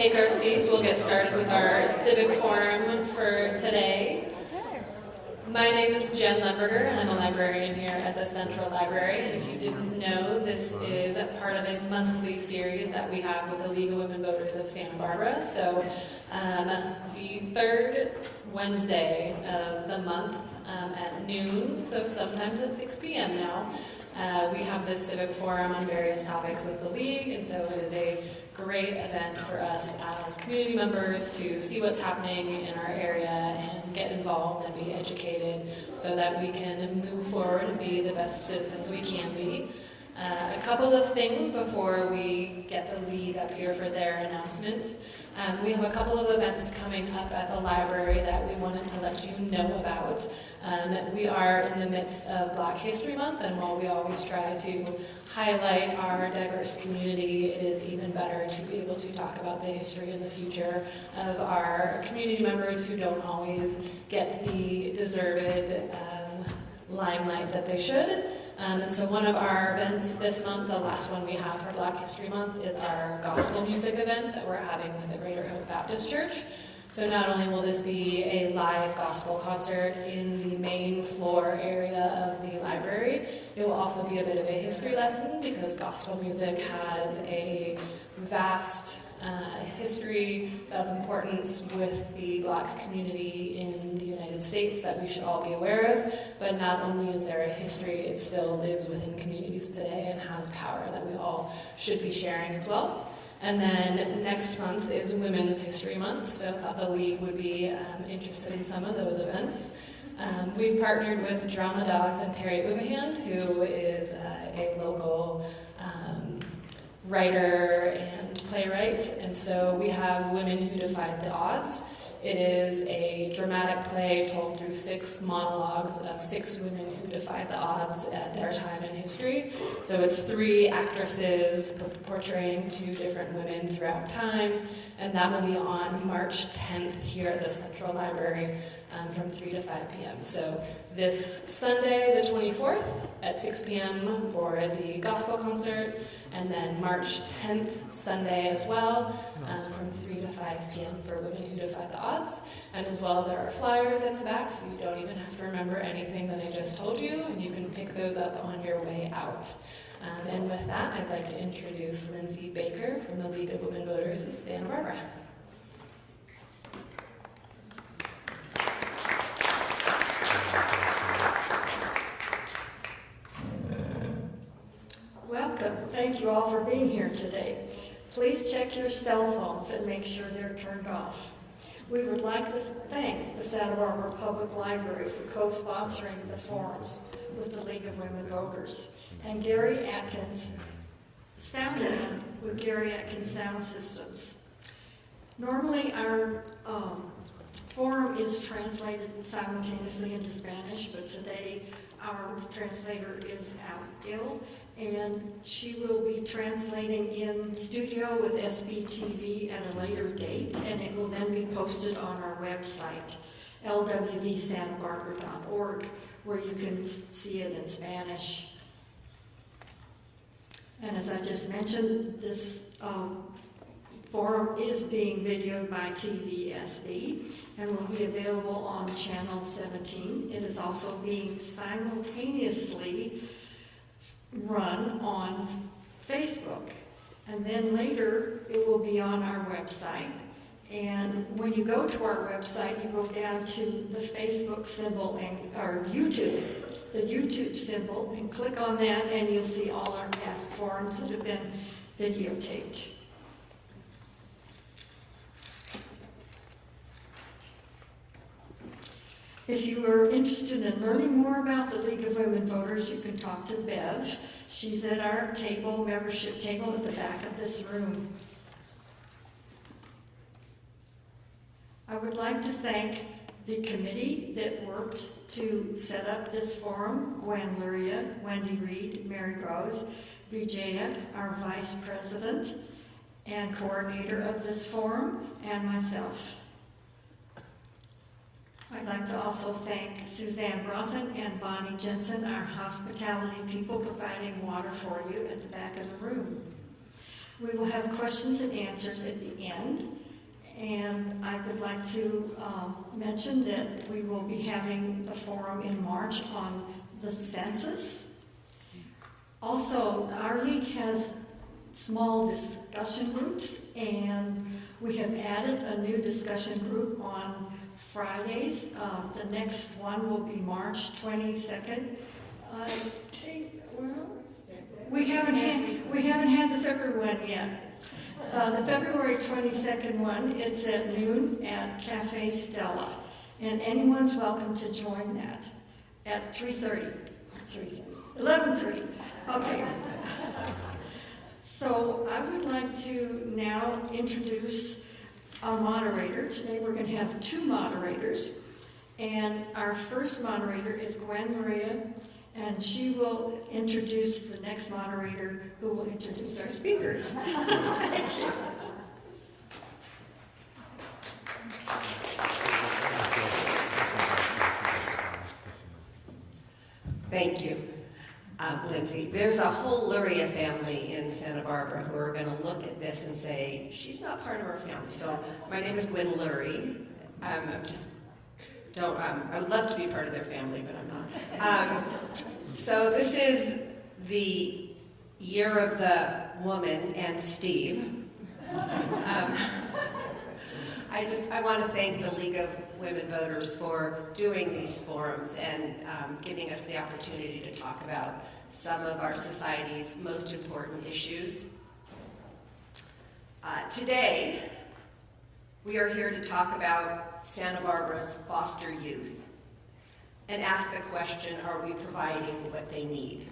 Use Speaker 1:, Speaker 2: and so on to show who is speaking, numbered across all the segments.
Speaker 1: take our seats, we'll get started with our civic forum for today. My name is Jen Lemberger, and I'm a librarian here at the Central Library. If you didn't know, this is a part of a monthly series that we have with the League of Women Voters of Santa Barbara. So the third Wednesday of the month at noon, though sometimes at 6 p.m. now, we have this civic forum on various topics with the League, and so it is a great event for us as community members to see what's happening in our area and get involved and be educated so that we can move forward and be the best citizens we can be. A couple of things before we get the League up here for their announcements. We have a couple of events coming up at the library that we wanted to let you know about. We are in the midst of Black History Month, and while we always try to highlight our diverse community, it is even better to be able to talk about the history and the future of our community members who don't always get the deserved limelight that they should. And so one of our events this month, the last one we have for Black History Month, is our gospel music event that we're having with the Greater Hope Baptist Church. So not only will this be a live gospel concert in the main floor area of the library, it will also be a bit of a history lesson because gospel music has a vast history of importance with the Black community in the United States that we should all be aware of. But not only is there a history, it still lives within communities today and has power that we all should be sharing as well. And then next month is Women's History Month, so I thought the League would be interested in some of those events. We've partnered with Drama Dogs and Terry Uvahand, who is a local writer and playwright, and so we have Women Who Defied the Odds. It is a dramatic play told through 6 monologues of 6 women who defied the odds at their time in history. So it's 3 actresses portraying 2 different women throughout time, and that will be on March 10th here at the Central Library from 3 to 5 p.m. So this Sunday, the 24th, at 6 p.m. for the gospel concert, and then March 10th, Sunday as well, from 3 to 5 p.m. for Women Who Defy the Odds. And as well, there are flyers in the back, so you don't even have to remember anything that I just told you, and you can pick those up on your way out. And with that, I'd like to introduce Lindsay Baker from the League of Women Voters of Santa Barbara.
Speaker 2: Welcome. Thank you all for being here today. Please check your cell phones and make sure they're turned off. We would like to thank the Santa Barbara Public Library for co-sponsoring the forums with the League of Women Voters, and Gary Atkins Sound with Gary Atkins Sound Systems. Normally our forum is translated simultaneously into Spanish, but today our translator is out ill, and she will be translating in studio with SBTV at a later date, and it will then be posted on our website, lwvsantabarbara.org, where you can see it in Spanish. And as I just mentioned, this forum is being videoed by TVSB and will be available on Channel 17. It is also being simultaneously run on Facebook, and then later it will be on our website. And when you go to our website, you go down to the Facebook symbol or YouTube, the YouTube symbol, and click on that, and you'll see all our past forums that have been videotaped. If you are interested in learning more about the League of Women Voters, you can talk to Bev. She's at our table, membership table at the back of this room. I would like to thank the committee that worked to set up this forum: Gwyn Lurie, Wendy Reed, Mary Rose, Vijaya, our vice president and coordinator of this forum, and myself. I'd like to also thank Suzanne Grimmesey and Bonnie Jensen, our hospitality people, providing water for you at the back of the room. We will have questions and answers at the end. And I would like to mention that we will be having the forum in March on the census. Also, our league has small discussion groups, and we have added a new discussion group on Fridays. The next one will be March 22nd. I think, well, we haven't had the February one yet. The February 22nd one, it's at noon at Cafe Stella, and anyone's welcome to join that at 11:30. Okay. So I would like to now introduce our moderator. Today we're going to have two moderators, and our first moderator is Gwyn Lurie, and she will introduce the next moderator, who will introduce our speakers. Thank you.
Speaker 3: Thank you, Lindsay. There's a whole Lurie family in Santa Barbara who are going to look at this and say, she's not part of our family. So my name is Gwyn Lurie. I would love to be part of their family, but I'm not. So this is the year of the woman and Steve. I want to thank the League of Women Voters for doing these forums and giving us the opportunity to talk about some of our society's most important issues. Today, we are here to talk about Santa Barbara's foster youth and ask the question, are we providing what they need?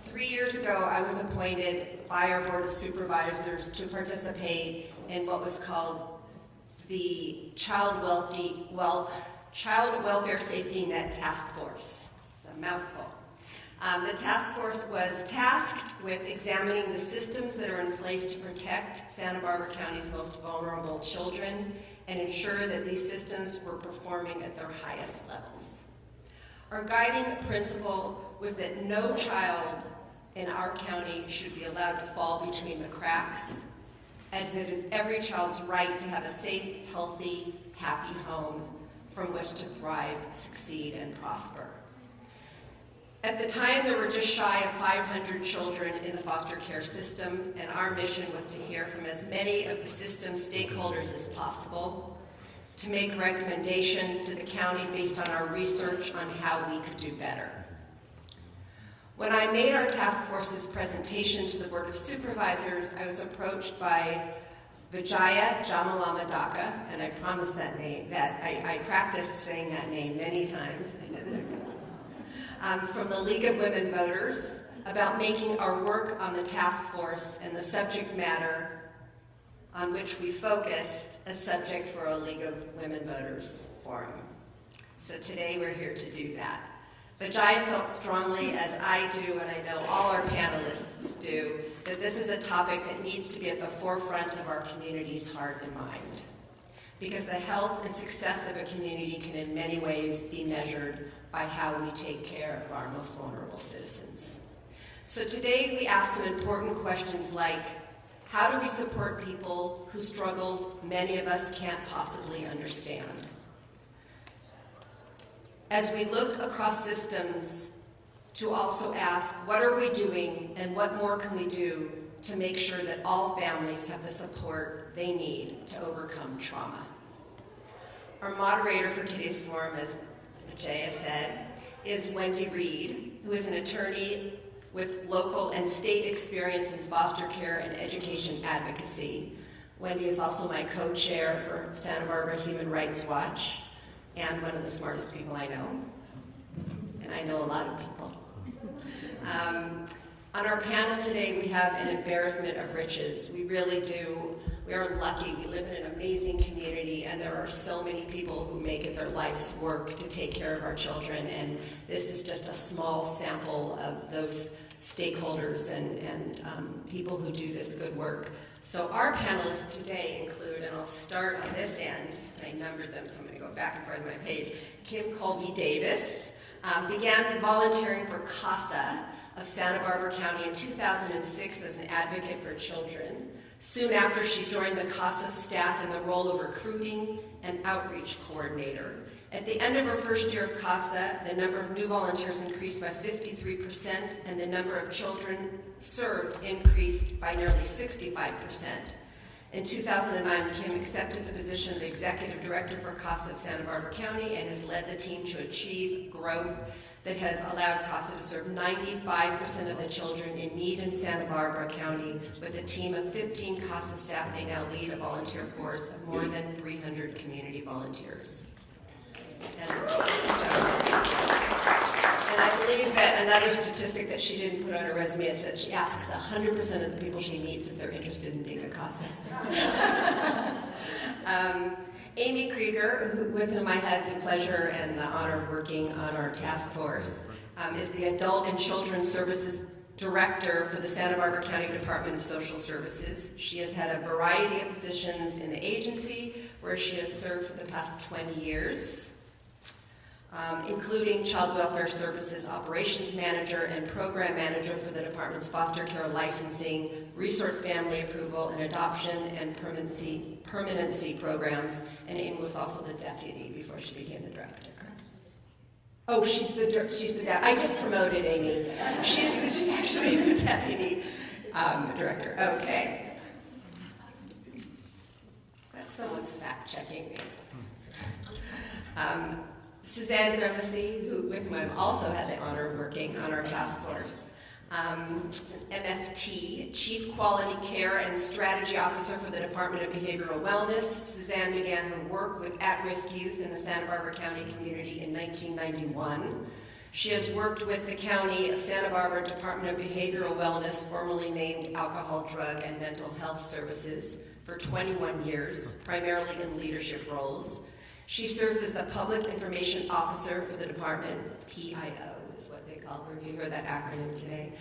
Speaker 3: 3 years ago, I was appointed by our Board of Supervisors to participate in what was called the Child Welfare Safety Net Task Force. It's a mouthful. The task force was tasked with examining the systems that are in place to protect Santa Barbara County's most vulnerable children and ensure that these systems were performing at their highest levels. Our guiding principle was that no child in our county should be allowed to fall between the cracks, as it is every child's right to have a safe, healthy, happy home from which to thrive, succeed, and prosper. At the time, there were just shy of 500 children in the foster care system, and our mission was to hear from as many of the system stakeholders as possible, to make recommendations to the county based on our research on how we could do better. When I made our task force's presentation to the Board of Supervisors, I was approached by Vijaya Jamalamadaka, and I promise that name, I practiced saying that name many times. I did it. From the League of Women Voters, about making our work on the task force and the subject matter on which we focused a subject for a League of Women Voters forum. So today we're here to do that. Vijaya felt strongly, as I do, and I know all our panelists do, that this is a topic that needs to be at the forefront of our community's heart and mind. Because the health and success of a community can in many ways be measured by how we take care of our most vulnerable citizens. So today we ask some important questions like, how do we support people whose struggles many of us can't possibly understand? As we look across systems, to also ask, what are we doing and what more can we do to make sure that all families have the support they need to overcome trauma? Our moderator for today's forum, as Vijaya said, is Wendy Reed, who is an attorney with local and state experience in foster care and education advocacy. Wendy is also my co-chair for Santa Barbara Human Rights Watch, and one of the smartest people I know, and I know a lot of people. On our panel today, we have an embarrassment of riches. We really do. We are lucky. We live in an amazing community, and there are so many people who make it their life's work to take care of our children, and this is just a small sample of those stakeholders and people who do this good work. So our panelists today include, and I'll start on this end, I numbered them, so I'm going to go back and forth on my page. Kim Colby Davis began volunteering for Casa of Santa Barbara County in 2006 as an advocate for children. Soon after, she joined the Casas staff in the role of recruiting and outreach coordinator. At the end of her first year of CASA, the number of new volunteers increased by 53%, and the number of children served increased by nearly 65%. In 2009, Kim accepted the position of Executive Director for CASA of Santa Barbara County and has led the team to achieve growth that has allowed CASA to serve 95% of the children in need in Santa Barbara County. With a team of 15 CASA staff, they now lead a volunteer force of more than 300 community volunteers. And I believe that another statistic that she didn't put on her resume is that she asks 100% of the people she meets if they're interested in being a CASA. Amy Krieger, with whom I had the pleasure and the honor of working on our task force, is the Adult and Children's Services Director for the Santa Barbara County Department of Social Services. She has had a variety of positions in the agency where she has served for the past 20 years. Including Child Welfare Services Operations Manager and Program Manager for the Department's Foster Care Licensing, Resource Family Approval, and Adoption and Permanency Programs. And Amy was also the deputy before she became the director. Oh, she's the deputy. I just promoted Amy. She's actually the deputy director. Okay. Glad someone's fact-checking me. Suzanne Grimmesey, with whom I've also had the honor of working on our task force. An MFT, Chief Quality Care and Strategy Officer for the Department of Behavioral Wellness. Suzanne began her work with at-risk youth in the Santa Barbara County community in 1991. She has worked with the County of Santa Barbara Department of Behavioral Wellness, formerly named Alcohol, Drug, and Mental Health Services, for 21 years, primarily in leadership roles. She serves as the Public Information Officer for the department, PIO is what they call her, if you heard that acronym today.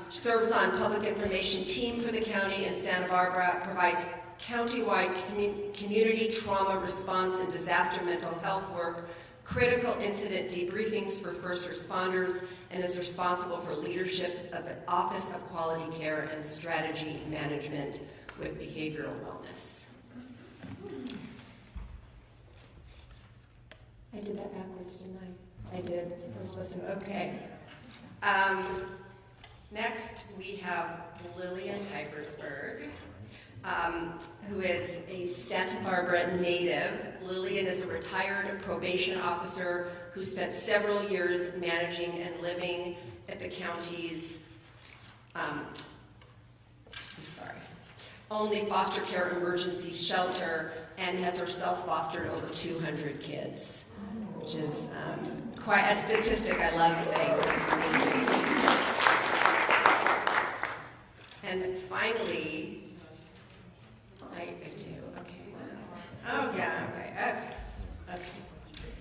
Speaker 3: Serves on Public Information Team for the county in Santa Barbara, provides countywide community trauma response and disaster mental health work, critical incident debriefings for first responders, and is responsible for leadership of the Office of Quality Care and Strategy Management with Behavioral Wellness. I did that backwards, didn't I? I did. I was supposed to. Okay. Next, we have Lillian Pipersburg, who is a Santa Barbara native. Lillian is a retired probation officer who spent several years managing and living at the county's only foster care emergency shelter and has herself fostered over 200 kids, which is quite a statistic I love saying. And finally, I do, okay. Oh, yeah, okay.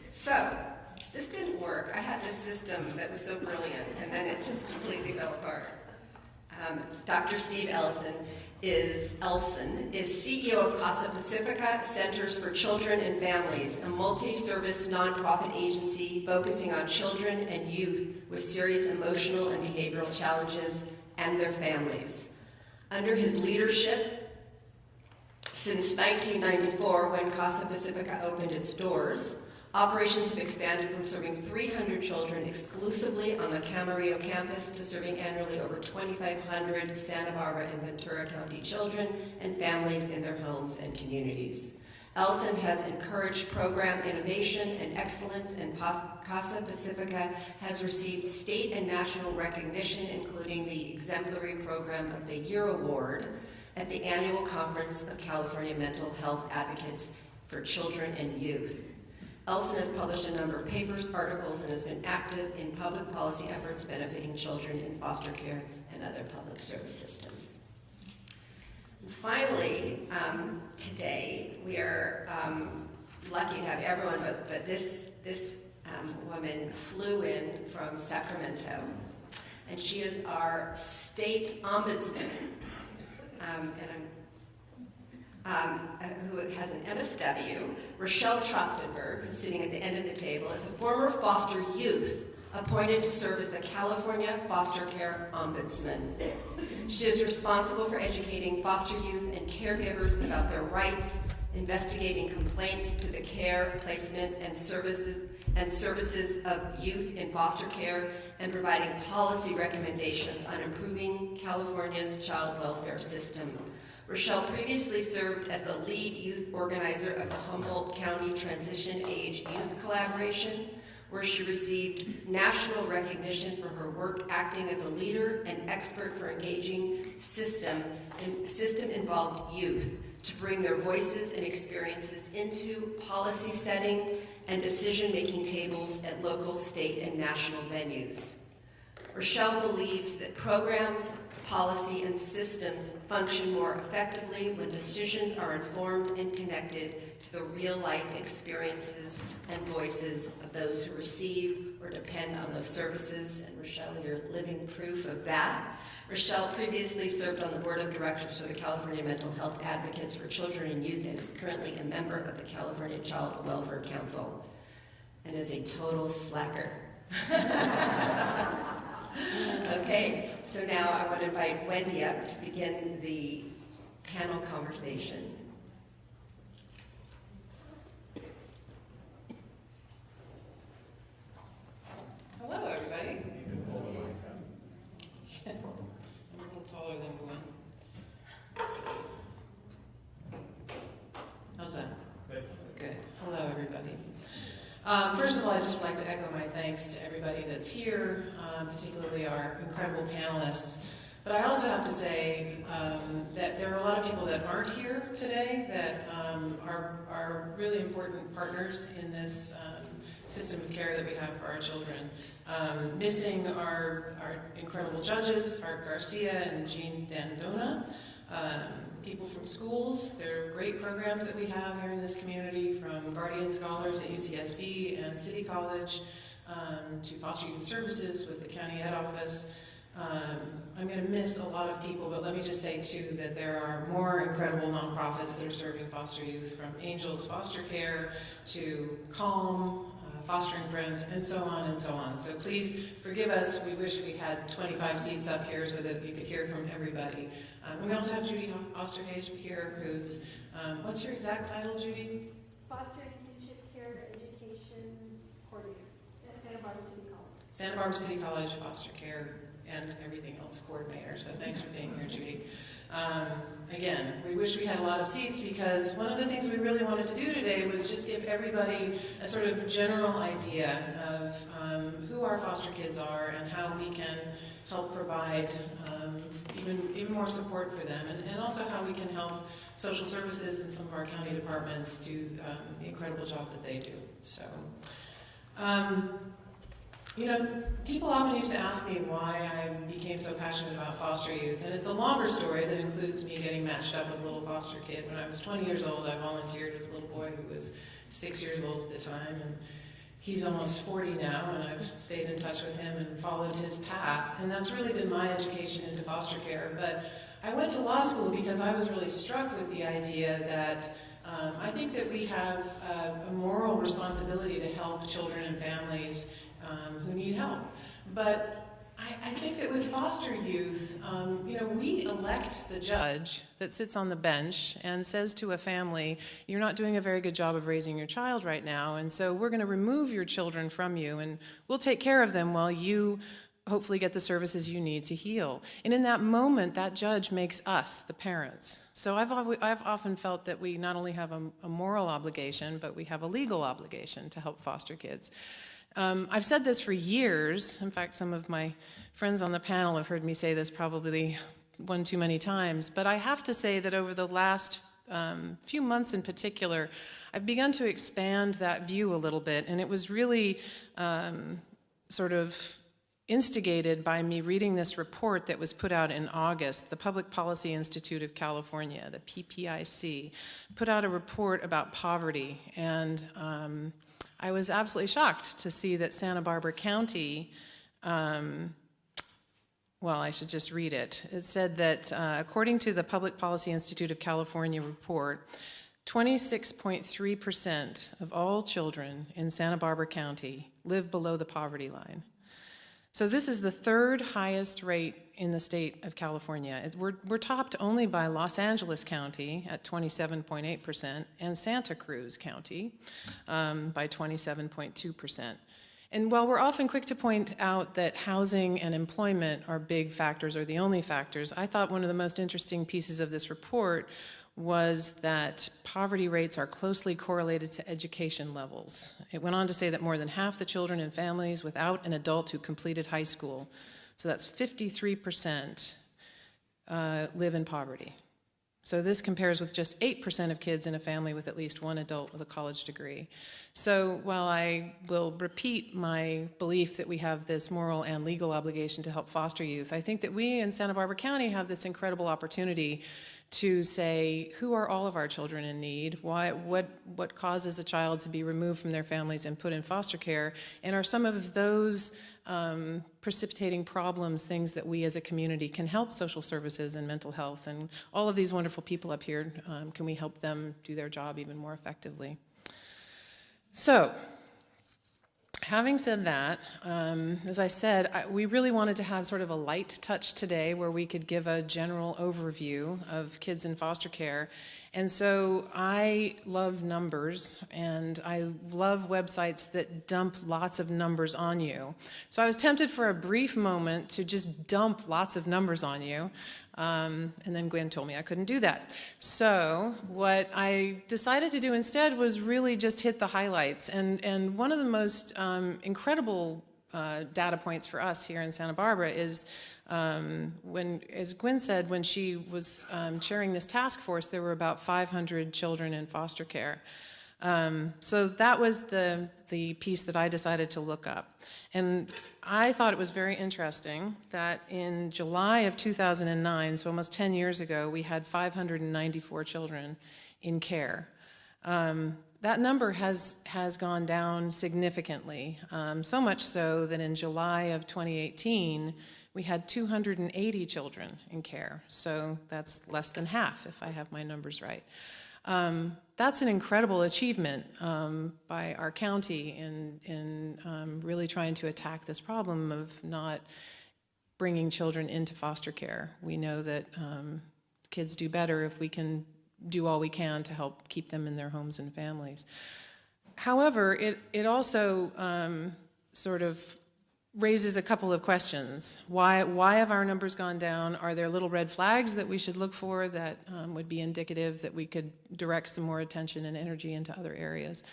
Speaker 3: So, this didn't work. I had this system that was so brilliant, and then it just completely fell apart. Dr. Steve Elson is CEO of Casa Pacifica Centers for Children and Families, a multi-service nonprofit agency focusing on children and youth with serious emotional and behavioral challenges and their families. Under his leadership, since 1994, when Casa Pacifica opened its doors, operations have expanded from serving 300 children exclusively on the Camarillo campus to serving annually over 2,500 Santa Barbara and Ventura County children and families in their homes and communities. Elson has encouraged program innovation and excellence, and Casa Pacifica has received state and national recognition, including the Exemplary Program of the Year Award at the annual Conference of California Mental Health Advocates for Children and Youth. Elson has published a number of papers, articles, and has been active in public policy efforts benefiting children in foster care and other public service systems. And finally, today we are lucky to have everyone, but this woman flew in from Sacramento, and she is our state ombudsman, who has an MSW. Rochelle Trochtenberg, who's sitting at the end of the table, is a former foster youth appointed to serve as the California Foster Care Ombudsman. She is responsible for educating foster youth and caregivers about their rights, investigating complaints to the care, placement, and services of youth in foster care, and providing policy recommendations on improving California's child welfare system. Rochelle previously served as the lead youth organizer of the Humboldt County Transition Age Youth Collaboration, where she received national recognition for her work acting as a leader and expert for engaging system-involved youth to bring their voices and experiences into policy setting and decision-making tables at local, state, and national venues. Rochelle believes that programs, policy, and systems function more effectively when decisions are informed and connected to the real-life experiences and voices of those who receive or depend on those services. And Rochelle, you're living proof of that. Rochelle previously served on the board of directors for the California Mental Health Advocates for Children and Youth and is currently a member of the California Child Welfare Council and is a total slacker. Okay, so now I want to invite Wendy up to begin the panel conversation.
Speaker 4: Hello, everybody. I'm a little taller than Gwyn. Let's see. How's that? Good. Hello, everybody. First of all, I'd just like to echo my thanks to everybody that's here, particularly our incredible panelists. But I also have to say that there are a lot of people that aren't here today that are really important partners in this system of care that we have for our children. Missing our incredible judges, Art Garcia and Jean Dandona, people from schools. There are great programs that we have here in this community, from Guardian Scholars at UCSB and City College to Foster Youth Services with the County Ed Office. I'm going to miss a lot of people, but let me just say, too, that there are more incredible nonprofits that are serving foster youth, from Angels Foster Care to Calm, Fostering Friends, and so on and so on. So please forgive us. We wish we had 25 seats up here so that you could hear from everybody. We also have Judy Osterhage here, who's, what's your exact title, Judy?
Speaker 5: Foster and Kinship Care Education Coordinator at Santa Barbara City College.
Speaker 4: Santa Barbara City College Foster Care and everything else coordinator. So thanks for being here, Judy. Again, we wish we had a lot of seats, because one of the things we really wanted to do today was just give everybody a sort of general idea of who our foster kids are and how we can help provide even more support for them, and also how we can help social services and some of our county departments do the incredible job that they do. So, you know, people often used to ask me why I became so passionate about foster youth, and it's a longer story that includes me getting matched up with a little foster kid. When I was 20 years old, I volunteered with a little boy who was 6 years old at the time, and he's almost 40 now, and I've stayed in touch with him and followed his path, and that's really been my education into foster care. But I went to law school because I was really struck with the idea that I think that we have a moral responsibility to help children and families who need help. But I think that with foster youth, you know, we elect the judge that sits on the bench and says to a family, you're not doing a very good job of raising your child right now, and so we're going to remove your children from you, and we'll take care of them while you hopefully get the services you need to heal. And in that moment, that judge makes us, the parents. So I've often felt that we not only have a moral obligation, but we have a legal obligation to help foster kids. I've said this for years. In fact, some of my friends on the panel have heard me say this probably one too many times. But I have to say that over the last few months in particular, I've begun to expand that view a little bit. And it was really sort of instigated by me reading this report that was put out in August. The Public Policy Institute of California, the PPIC, put out a report about poverty. And I was absolutely shocked to see that Santa Barbara County, well, I should just read it. It said that according to the Public Policy Institute of California report, 26.3% of all children in Santa Barbara County live below the poverty line. So this is the third highest rate in the state of California. We're topped only by Los Angeles County at 27.8% and Santa Cruz County by 27.2%. And while we're often quick to point out that housing and employment are big factors or the only factors, I thought one of the most interesting pieces of this report was that poverty rates are closely correlated to education levels. It went on to say that more than half the children in families without an adult who completed high school, so that's 53%, live in poverty. So this compares with just 8% of kids in a family with at least one adult with a college degree. So while I will repeat my belief that we have this moral and legal obligation to help foster youth, I think that we in Santa Barbara County have this incredible opportunity to say, who are all of our children in need? What causes a child to be removed from their families and put in foster care? And are some of those precipitating problems things that we as a community can help social services and mental health? And all of these wonderful people up here, can we help them do their job even more effectively? So, having said that, as I said, we really wanted to have sort of a light touch today where we could give a general overview of kids in foster care. And so I love numbers, and I love websites that dump lots of numbers on you. So I was tempted for a brief moment to just dump lots of numbers on you. And then Gwyn told me I couldn't do that. So what I decided to do instead was really just hit the highlights. And one of the most incredible data points for us here in Santa Barbara is as Gwyn said, when she was chairing this task force, there were about 500 children in foster care. So that was the piece that I decided to look up. And I thought it was very interesting that in July of 2009, so almost 10 years ago, we had 594 children in care. That number has gone down significantly, so much so that in July of 2018, we had 280 children in care. So that's less than half, if I have my numbers right. That's an incredible achievement by our county in really trying to attack this problem of not bringing children into foster care. We know that kids do better if we can do all we can to help keep them in their homes and families. However, it also sort of raises a couple of questions. Why have our numbers gone down? Are there little red flags that we should look for that would be indicative that we could direct some more attention and energy into other areas?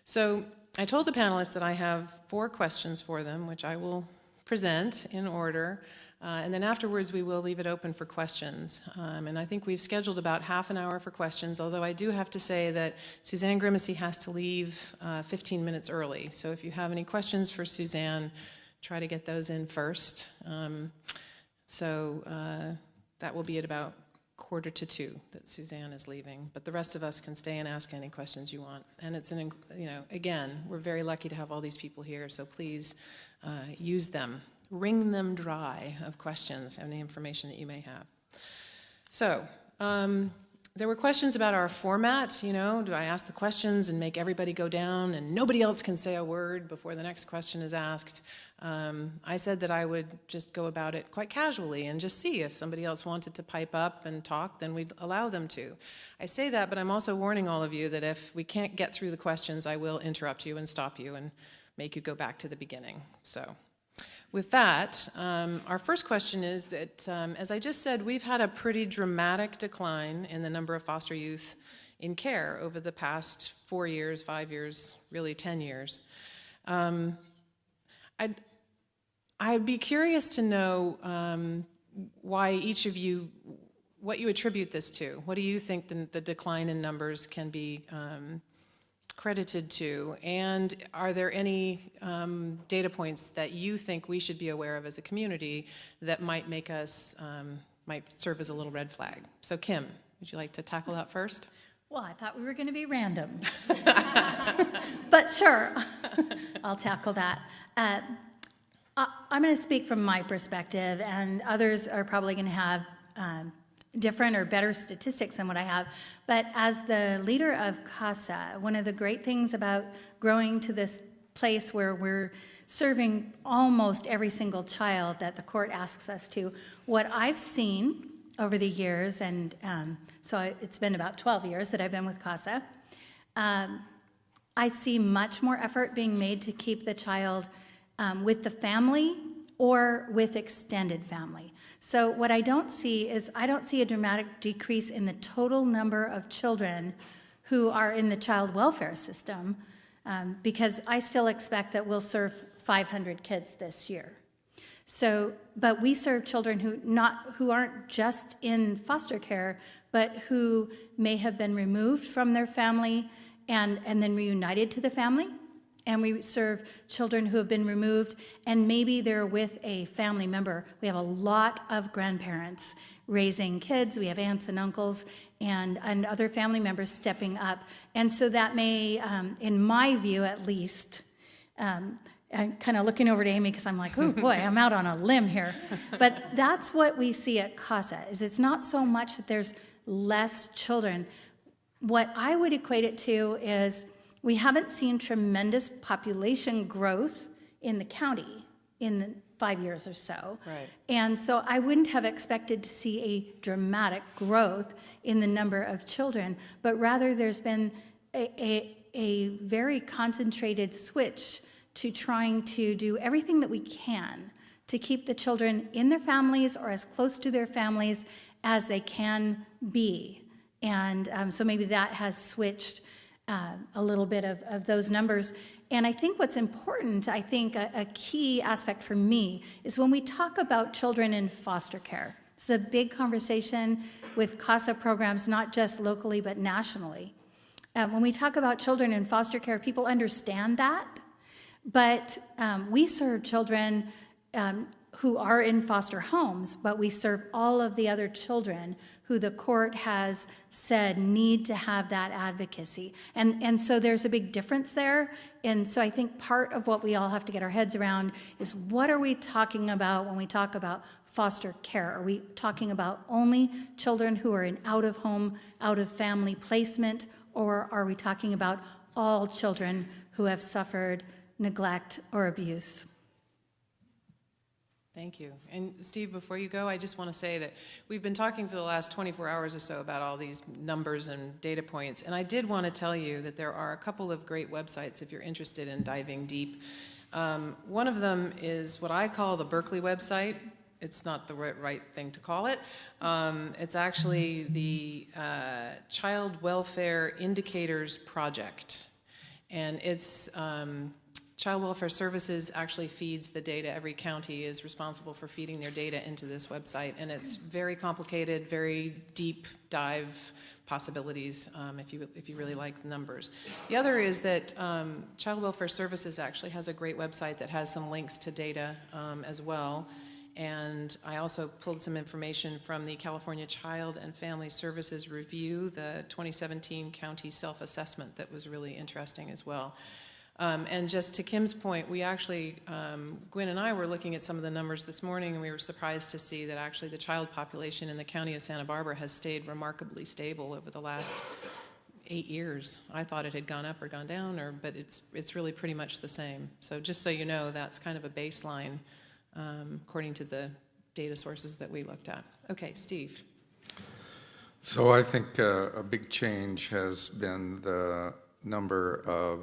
Speaker 4: So I told the panelists that I have 4 questions for them, which I will present in order. And then afterwards, we will leave it open for questions. And I think we've scheduled about half an hour for questions, although I do have to say that Suzanne Grimmesey has to leave 15 minutes early. So if you have any questions for Suzanne, try to get those in first. That will be at about 1:45 that Suzanne is leaving. But the rest of us can stay and ask any questions you want. And it's again, we're very lucky to have all these people here, so please use them. Wring them dry of questions and the information that you may have. So, there were questions about our format, do I ask the questions and make everybody go down and nobody else can say a word before the next question is asked? I said that I would just go about it quite casually and just see if somebody else wanted to pipe up and talk, then we'd allow them to. I say that, but I'm also warning all of you that if we can't get through the questions, I will interrupt you and stop you and make you go back to the beginning. So. With that, our first question is that, as I just said, we've had a pretty dramatic decline in the number of foster youth in care over the past 4 years, 5 years, really 10 years. I'd be curious to know why each of you, what you attribute this to. What do you think the decline in numbers can be credited to, and are there any data points that you think we should be aware of as a community that might make us, might serve as a little red flag? So Kim, would you like to tackle that first?
Speaker 6: Well, I thought we were going to be random, but sure, I'll tackle that. I'm going to speak from my perspective, and others are probably going to have different or better statistics than what I have. But as the leader of Casa, one of the great things about growing to this place where we're serving almost every single child that the court asks us to. What I've seen over the years, and it's been about 12 years that I've been with Casa, I see much more effort being made to keep the child with the family or with extended family. So what I don't see is, I don't see a dramatic decrease in the total number of children who are in the child welfare system, because I still expect that we'll serve 500 kids this year. So, but we serve children who aren't just in foster care, but who may have been removed from their family and then reunited to the family. And we serve children who have been removed, and maybe they're with a family member. We have a lot of grandparents raising kids. We have aunts and uncles and other family members stepping up. And so that may, in my view at least, I'm kind of looking over to Amy because I'm like, oh boy, I'm out on a limb here. But that's what we see at Casa, is it's not so much that there's less children. What I would equate it to is we haven't seen tremendous population growth in the county in the 5 years or so.
Speaker 4: Right.
Speaker 6: And so I wouldn't have expected to see a dramatic growth in the number of children, but rather there's been a very concentrated switch to trying to do everything that we can to keep the children in their families or as close to their families as they can be. And so maybe that has switched a little bit of those numbers. And I think what's important, I think a key aspect for me, is when we talk about children in foster care. It's a big conversation with CASA programs, not just locally, but nationally. When we talk about children in foster care, people understand that, but we serve children who are in foster homes, but we serve all of the other children who the court has said need to have that advocacy. And so there's a big difference there. And so I think part of what we all have to get our heads around is, what are we talking about when we talk about foster care? Are we talking about only children who are in out-of-home, out-of-family placement, or are we talking about all children who have suffered neglect or abuse?
Speaker 4: Thank you. And Steve, before you go, I just want to say that we've been talking for the last 24 hours or so about all these numbers and data points, and I did want to tell you that there are a couple of great websites if you're interested in diving deep. One of them is what I call the Berkeley website. It's not the right thing to call it. It's actually the Child Welfare Indicators Project, and it's Child Welfare Services actually feeds the data. Every county is responsible for feeding their data into this website, and it's very complicated, very deep dive possibilities if you really like the numbers. The other is that Child Welfare Services actually has a great website that has some links to data as well. And I also pulled some information from the California Child and Family Services Review, the 2017 county self-assessment, that was really interesting as well. And just to Kim's point, we actually, Gwyn and I were looking at some of the numbers this morning, and we were surprised to see that actually the child population in the county of Santa Barbara has stayed remarkably stable over the last 8 years. I thought it had gone up or gone down, but it's really pretty much the same. So just so you know, that's kind of a baseline according to the data sources that we looked at. Okay, Steve.
Speaker 7: So I think a big change has been the number of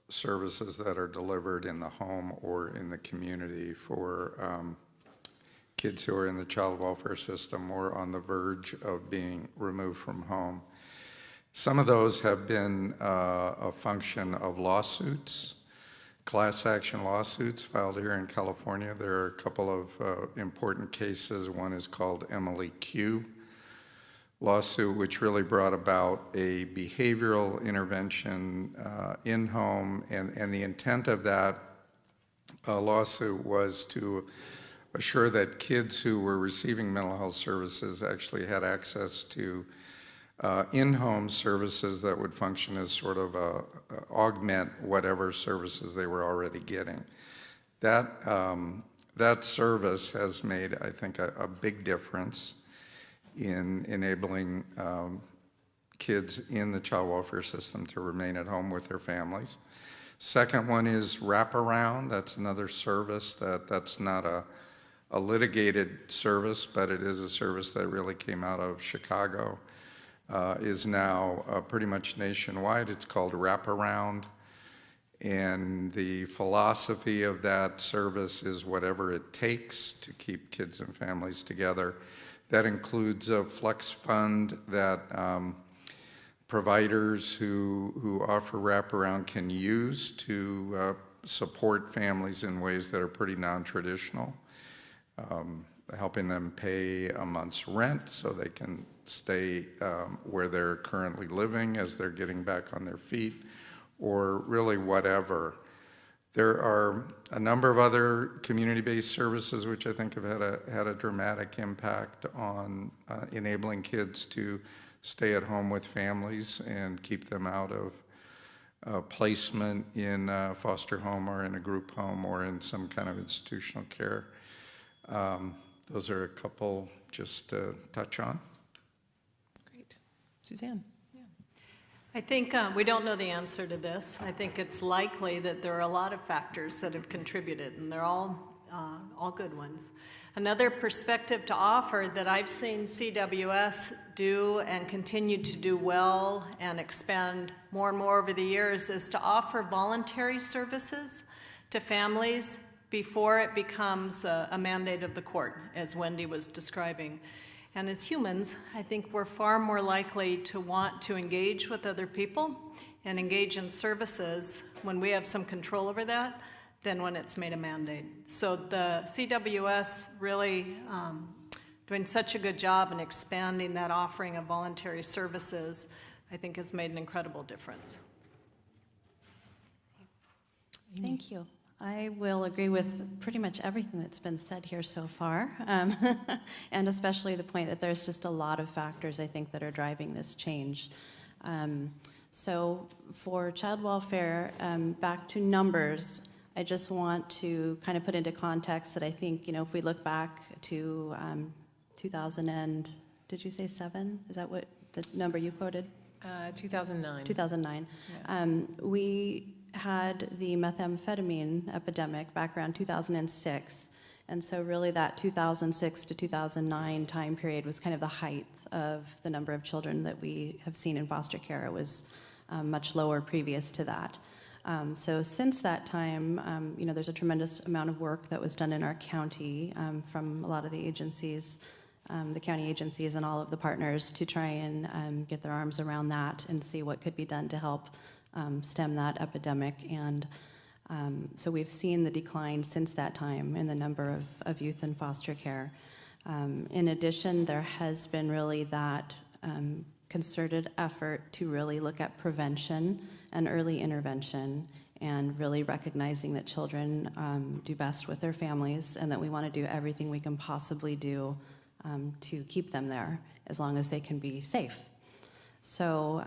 Speaker 7: services that are delivered in the home or in the community for kids who are in the child welfare system or on the verge of being removed from home. Some of those have been a function of lawsuits, class action lawsuits filed here in California. There are a couple of important cases. One is called Emily Q. lawsuit, which really brought about a behavioral intervention in-home, and the intent of that lawsuit was to assure that kids who were receiving mental health services actually had access to in-home services that would function as sort of augment whatever services they were already getting. That service has made, I think, a big difference in enabling kids in the child welfare system to remain at home with their families. Second one is wraparound. That's another service that's not a litigated service, but it is a service that really came out of Chicago, is now pretty much nationwide. It's called wraparound. And the philosophy of that service is whatever it takes to keep kids and families together. That includes a flex fund that providers who offer wraparound can use to support families in ways that are pretty non-traditional, helping them pay a month's rent so they can stay where they're currently living as they're getting back on their feet, or really whatever. There are a number of other community-based services which I think have had a dramatic impact on enabling kids to stay at home with families and keep them out of placement in a foster home or in a group home or in some kind of institutional care. Those are a couple just to touch on.
Speaker 4: Great. Suzanne?
Speaker 8: I think we don't know the answer to this. I think it's likely that there are a lot of factors that have contributed, and they're all good ones. Another perspective to offer that I've seen CWS do and continue to do well and expand more and more over the years is to offer voluntary services to families before it becomes a mandate of the court, as Wendy was describing. And as humans, I think we're far more likely to want to engage with other people and engage in services when we have some control over that than when it's made a mandate. So the CWS really doing such a good job in expanding that offering of voluntary services, I think has made an incredible difference.
Speaker 9: Thank you. I will agree with pretty much everything that's been said here so far, and especially the point that there's just a lot of factors, I think, that are driving this change. So for child welfare, back to numbers, I just want to kind of put into context that I think, if we look back to 2000 and, did you say 7? Is that what the number you quoted?
Speaker 4: 2009.
Speaker 9: 2009. Yeah. We had the methamphetamine epidemic back around 2006, and so really that 2006 to 2009 time period was kind of the height of the number of children that we have seen in foster care. It was much lower previous to that. So since that time, there's a tremendous amount of work that was done in our county from a lot of the agencies, the county agencies and all of the partners to try and get their arms around that and see what could be done to help stem that epidemic. And so we've seen the decline since that time in the number of youth in foster care. In addition, there has been really that concerted effort to really look at prevention and early intervention, and really recognizing that children do best with their families, and that we want to do everything we can possibly do to keep them there as long as they can be safe. So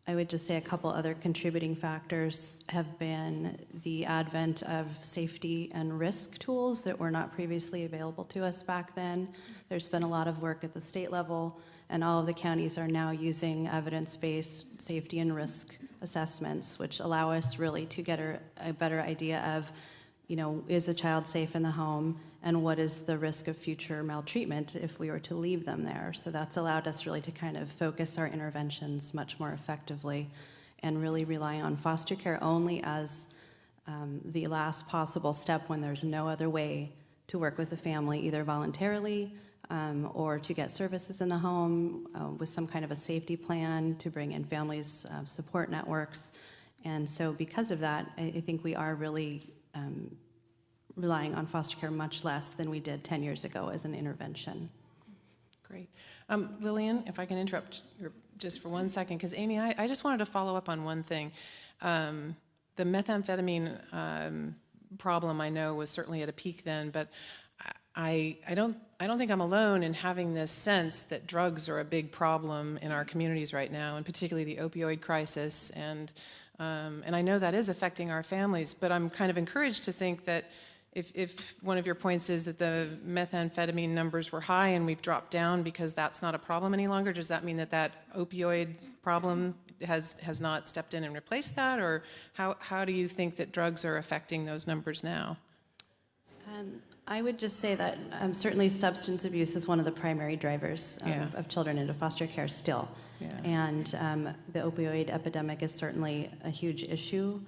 Speaker 9: I would just say a couple other contributing factors have been the advent of safety and risk tools that were not previously available to us back then. There's been a lot of work at the state level, and all of the counties are now using evidence-based safety and risk assessments, which allow us really to get a better idea of, is a child safe in the home, and what is the risk of future maltreatment if we were to leave them there. So that's allowed us really to kind of focus our interventions much more effectively and really rely on foster care only as the last possible step when there's no other way to work with the family, either voluntarily or to get services in the home with some kind of a safety plan to bring in families' support networks. And so because of that, I think we are really relying on foster care much less than we did 10 years ago as an intervention.
Speaker 4: Great. Lillian, if I can interrupt just for 1 second, because Amy, I just wanted to follow up on one thing. The methamphetamine problem, I know, was certainly at a peak then, but I don't think I'm alone in having this sense that drugs are a big problem in our communities right now, and particularly the opioid crisis, and I know that is affecting our families, but I'm kind of encouraged to think that if one of your points is that the methamphetamine numbers were high and we've dropped down because that's not a problem any longer, does that mean that opioid problem has not stepped in and replaced that, or how do you think that drugs are affecting those numbers now?
Speaker 9: I would just say that certainly substance abuse is one of the primary drivers of children into foster care still. Yeah. And the opioid epidemic is certainly a huge issue.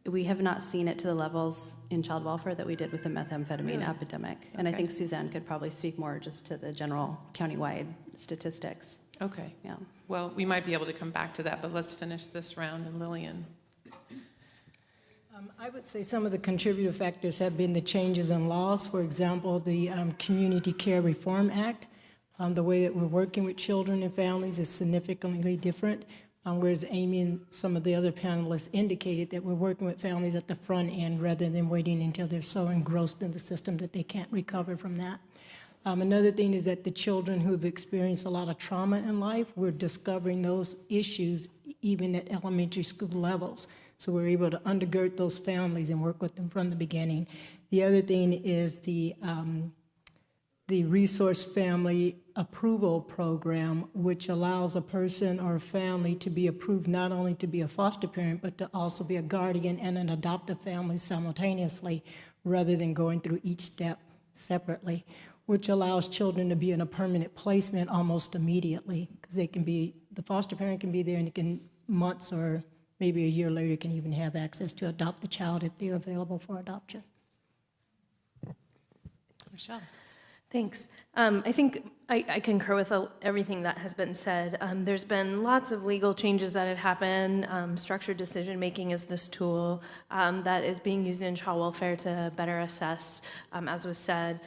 Speaker 9: We have not seen it to the levels in child welfare that we did with the methamphetamine epidemic. And I think Suzanne could probably speak more just to the general countywide statistics.
Speaker 4: Okay.
Speaker 9: Yeah.
Speaker 4: Well, we might be able to come back to that, but let's finish this round. And Lillian.
Speaker 10: I would say some of the contributing factors have been the changes in laws. For example, the Community Care Reform Act. The way that we're working with children and families is significantly different. Whereas Amy and some of the other panelists indicated that we're working with families at the front end rather than waiting until they're so engrossed in the system that they can't recover from that. Another thing is that the children who have experienced a lot of trauma in life, we're discovering those issues even at elementary school levels. So we're able to undergird those families and work with them from the beginning. The other thing is the Resource Family Approval Program, which allows a person or a family to be approved not only to be a foster parent, but to also be a guardian and an adoptive family simultaneously, rather than going through each step separately, which allows children to be in a permanent placement almost immediately, because they can be, the foster parent can be there, and it can, months or maybe a year later, can even have access to adopt the child if they're available for adoption.
Speaker 4: Rochelle.
Speaker 11: Thanks. I think I concur with everything that has been said. There's been lots of legal changes that have happened. Structured decision-making is this tool that is being used in child welfare to better assess, as was said.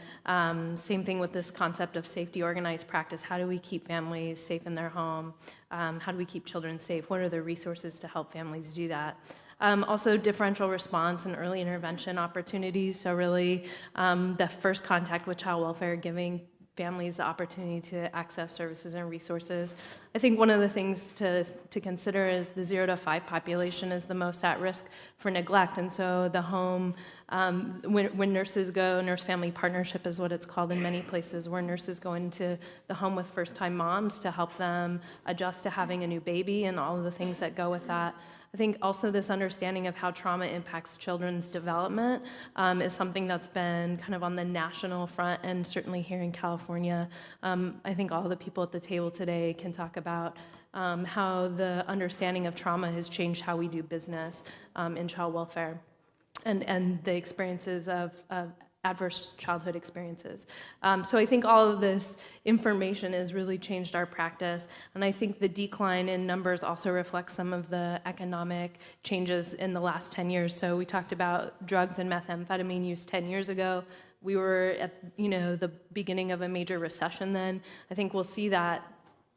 Speaker 11: Same thing with this concept of safety organized practice. How do we keep families safe in their home? How do we keep children safe? What are the resources to help families do that? Also differential response and early intervention opportunities. So really the first contact with child welfare, giving families the opportunity to access services and resources. I think one of the things to consider is the 0 to 5 population is the most at risk for neglect. And so the home, when nurses go, nurse-family partnership is what it's called in many places, where nurses go into the home with first-time moms to help them adjust to having a new baby and all of the things that go with that. I think also this understanding of how trauma impacts children's development is something that's been kind of on the national front, and certainly here in California. I think all of the people at the table today can talk about how the understanding of trauma has changed how we do business in child welfare, and the experiences of adverse childhood experiences. So I think all of this information has really changed our practice, and I think the decline in numbers also reflects some of the economic changes in the last 10 years. So we talked about drugs and methamphetamine use 10 years ago. We were at the beginning of a major recession then. I think we'll see that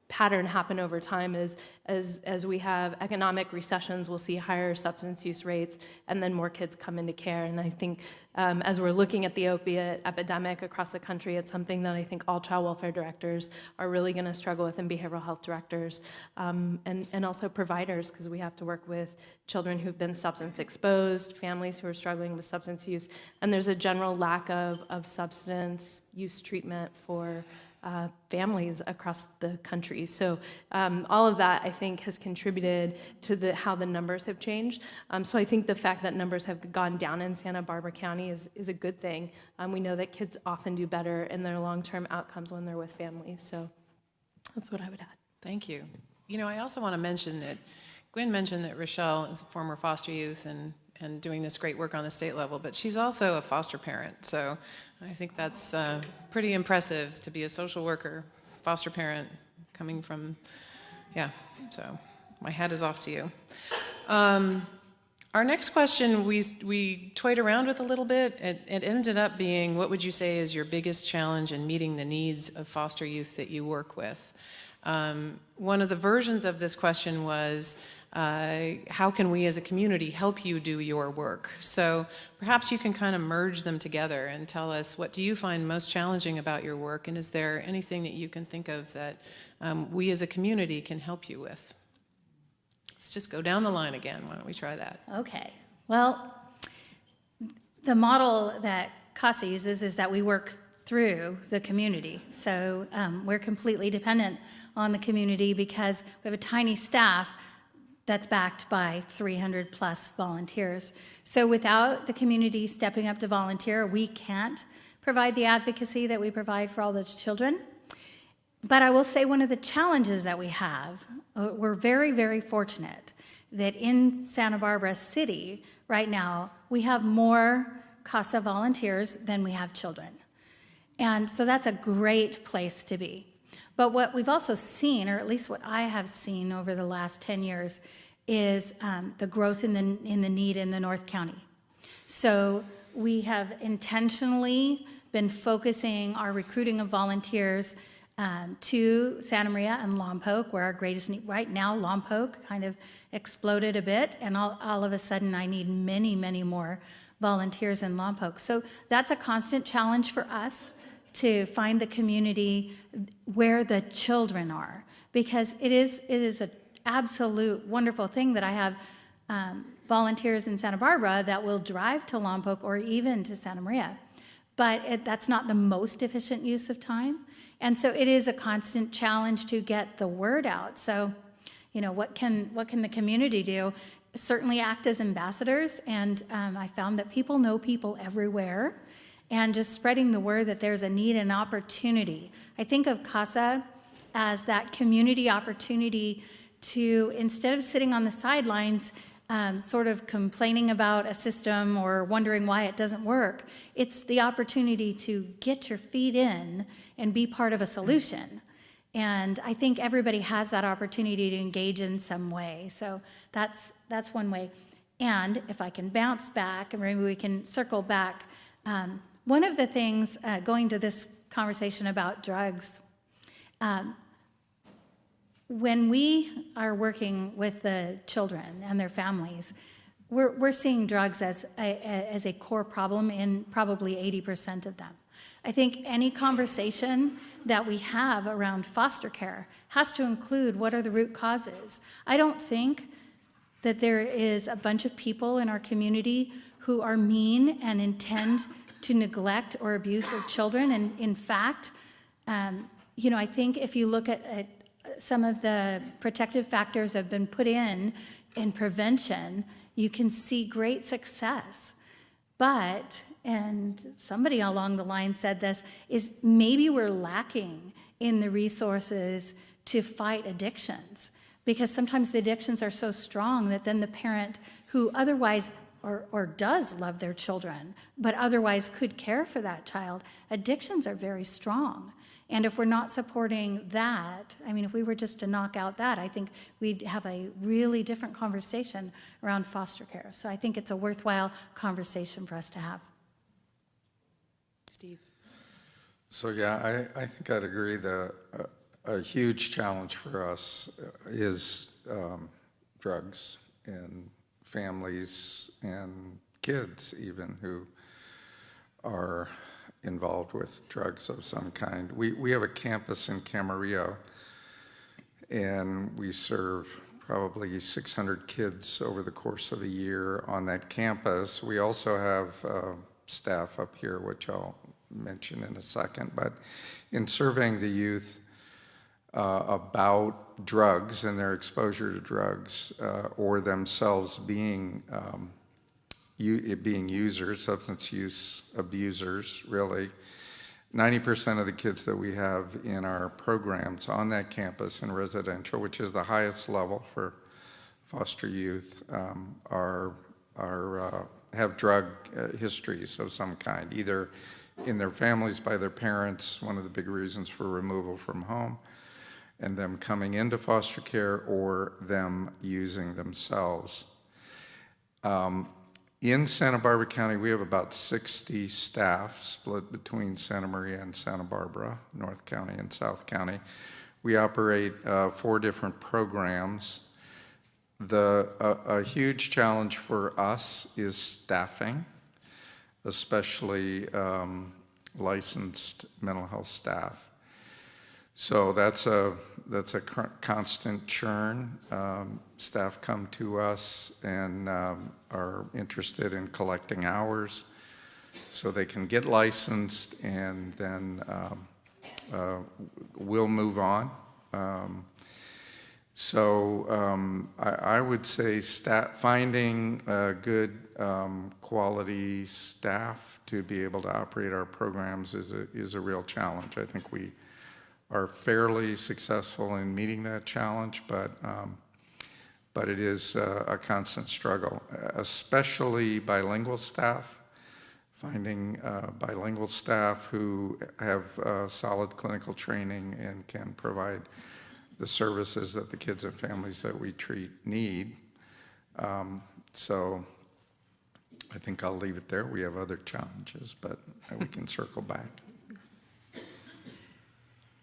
Speaker 11: pattern happen over time as we have economic recessions, we'll see higher substance use rates, and then more kids come into care. And I think as we're looking at the opiate epidemic across the country, it's something that I think all child welfare directors are really going to struggle with, and behavioral health directors, and also providers, because we have to work with children who've been substance exposed, families who are struggling with substance use, and there's a general lack of substance use treatment for families across the country. So all of that, I think, has contributed to how the numbers have changed. So I think the fact that numbers have gone down in Santa Barbara County is a good thing. We know that kids often do better in their long-term outcomes when they're with families. So that's what I would add.
Speaker 4: Thank you. I also want to mention that Gwyn mentioned that Rochelle is a former foster youth and doing this great work on the state level, but she's also a foster parent. So I think that's pretty impressive to be a social worker, foster parent, coming from, so my hat is off to you. Our next question we toyed around with a little bit. It ended up being, what would you say is your biggest challenge in meeting the needs of foster youth that you work with? One of the versions of this question was, how can we as a community help you do your work? So perhaps you can kind of merge them together and tell us, what do you find most challenging about your work, and is there anything that you can think of that we as a community can help you with? Let's just go down the line again. Why don't we try that?
Speaker 6: Okay. Well, the model that Casa uses is that we work through the community. So we're completely dependent on the community because we have a tiny staff, that's backed by 300 plus volunteers. So without the community stepping up to volunteer, we can't provide the advocacy that we provide for all those children. But I will say one of the challenges that we have, we're very, very fortunate that in Santa Barbara City right now, we have more CASA volunteers than we have children. And so that's a great place to be. But what we've also seen, or at least what I have seen over the last 10 years, is the growth in the need in the North County. So we have intentionally been focusing our recruiting of volunteers to Santa Maria and Lompoc, where our greatest need right now. Lompoc kind of exploded a bit, and all of a sudden I need many, many more volunteers in Lompoc. So that's a constant challenge for us, to find the community where the children are, because it is an absolute wonderful thing that I have volunteers in Santa Barbara that will drive to Lompoc or even to Santa Maria, but that's not the most efficient use of time. And so it is a constant challenge to get the word out. So, you know, what can the community do? Certainly act as ambassadors, and I found that people know people everywhere, and just spreading the word that there's a need and opportunity. I think of CASA as that community opportunity to, instead of sitting on the sidelines sort of complaining about a system or wondering why it doesn't work, it's the opportunity to get your feet in and be part of a solution. And I think everybody has that opportunity to engage in some way. So that's one way. And if I can bounce back, and maybe we can circle back, one of the things, going to this conversation about drugs, when we are working with the children and their families, we're seeing drugs as a core problem in probably 80% of them. I think any conversation that we have around foster care has to include what are the root causes. I don't think that there is a bunch of people in our community who are mean and intend to neglect or abuse their children. And in fact, you know, I think if you look at some of the protective factors that have been put in prevention, you can see great success. But, and somebody along the line said this, is maybe we're lacking in the resources to fight addictions, because sometimes the addictions are so strong that then the parent who otherwise or does love their children, but otherwise could care for that child, addictions are very strong. And if we're not supporting that, I mean, if we were just to knock out that, I think we'd have a really different conversation around foster care. So I think it's a worthwhile conversation for us to have.
Speaker 4: Steve.
Speaker 7: So yeah, I think I'd agree that a huge challenge for us is drugs, and families and kids even who are involved with drugs of some kind. We have a campus in Camarillo, and we serve probably 600 kids over the course of a year on that campus. We also have staff up here, which I'll mention in a second, but in surveying the youth about drugs and their exposure to drugs or themselves being users, substance use abusers, really. 90% of the kids that we have in our programs on that campus in residential, which is the highest level for foster youth, have drug histories of some kind, either in their families by their parents, one of the big reasons for removal from home, and them coming into foster care, or them using themselves. In Santa Barbara County, we have about 60 staff split between Santa Maria and Santa Barbara, North County and South County. We operate 4 different programs. A huge challenge for us is staffing, especially licensed mental health staff. So that's a constant churn. Staff come to us and are interested in collecting hours so they can get licensed, and then we'll move on. So I would say finding good quality staff to be able to operate our programs is a real challenge. I think we are fairly successful in meeting that challenge, but it is a constant struggle, especially bilingual staff. Finding bilingual staff who have solid clinical training and can provide the services that the kids and families that we treat need. So I think I'll leave it there. We have other challenges, but we can circle back.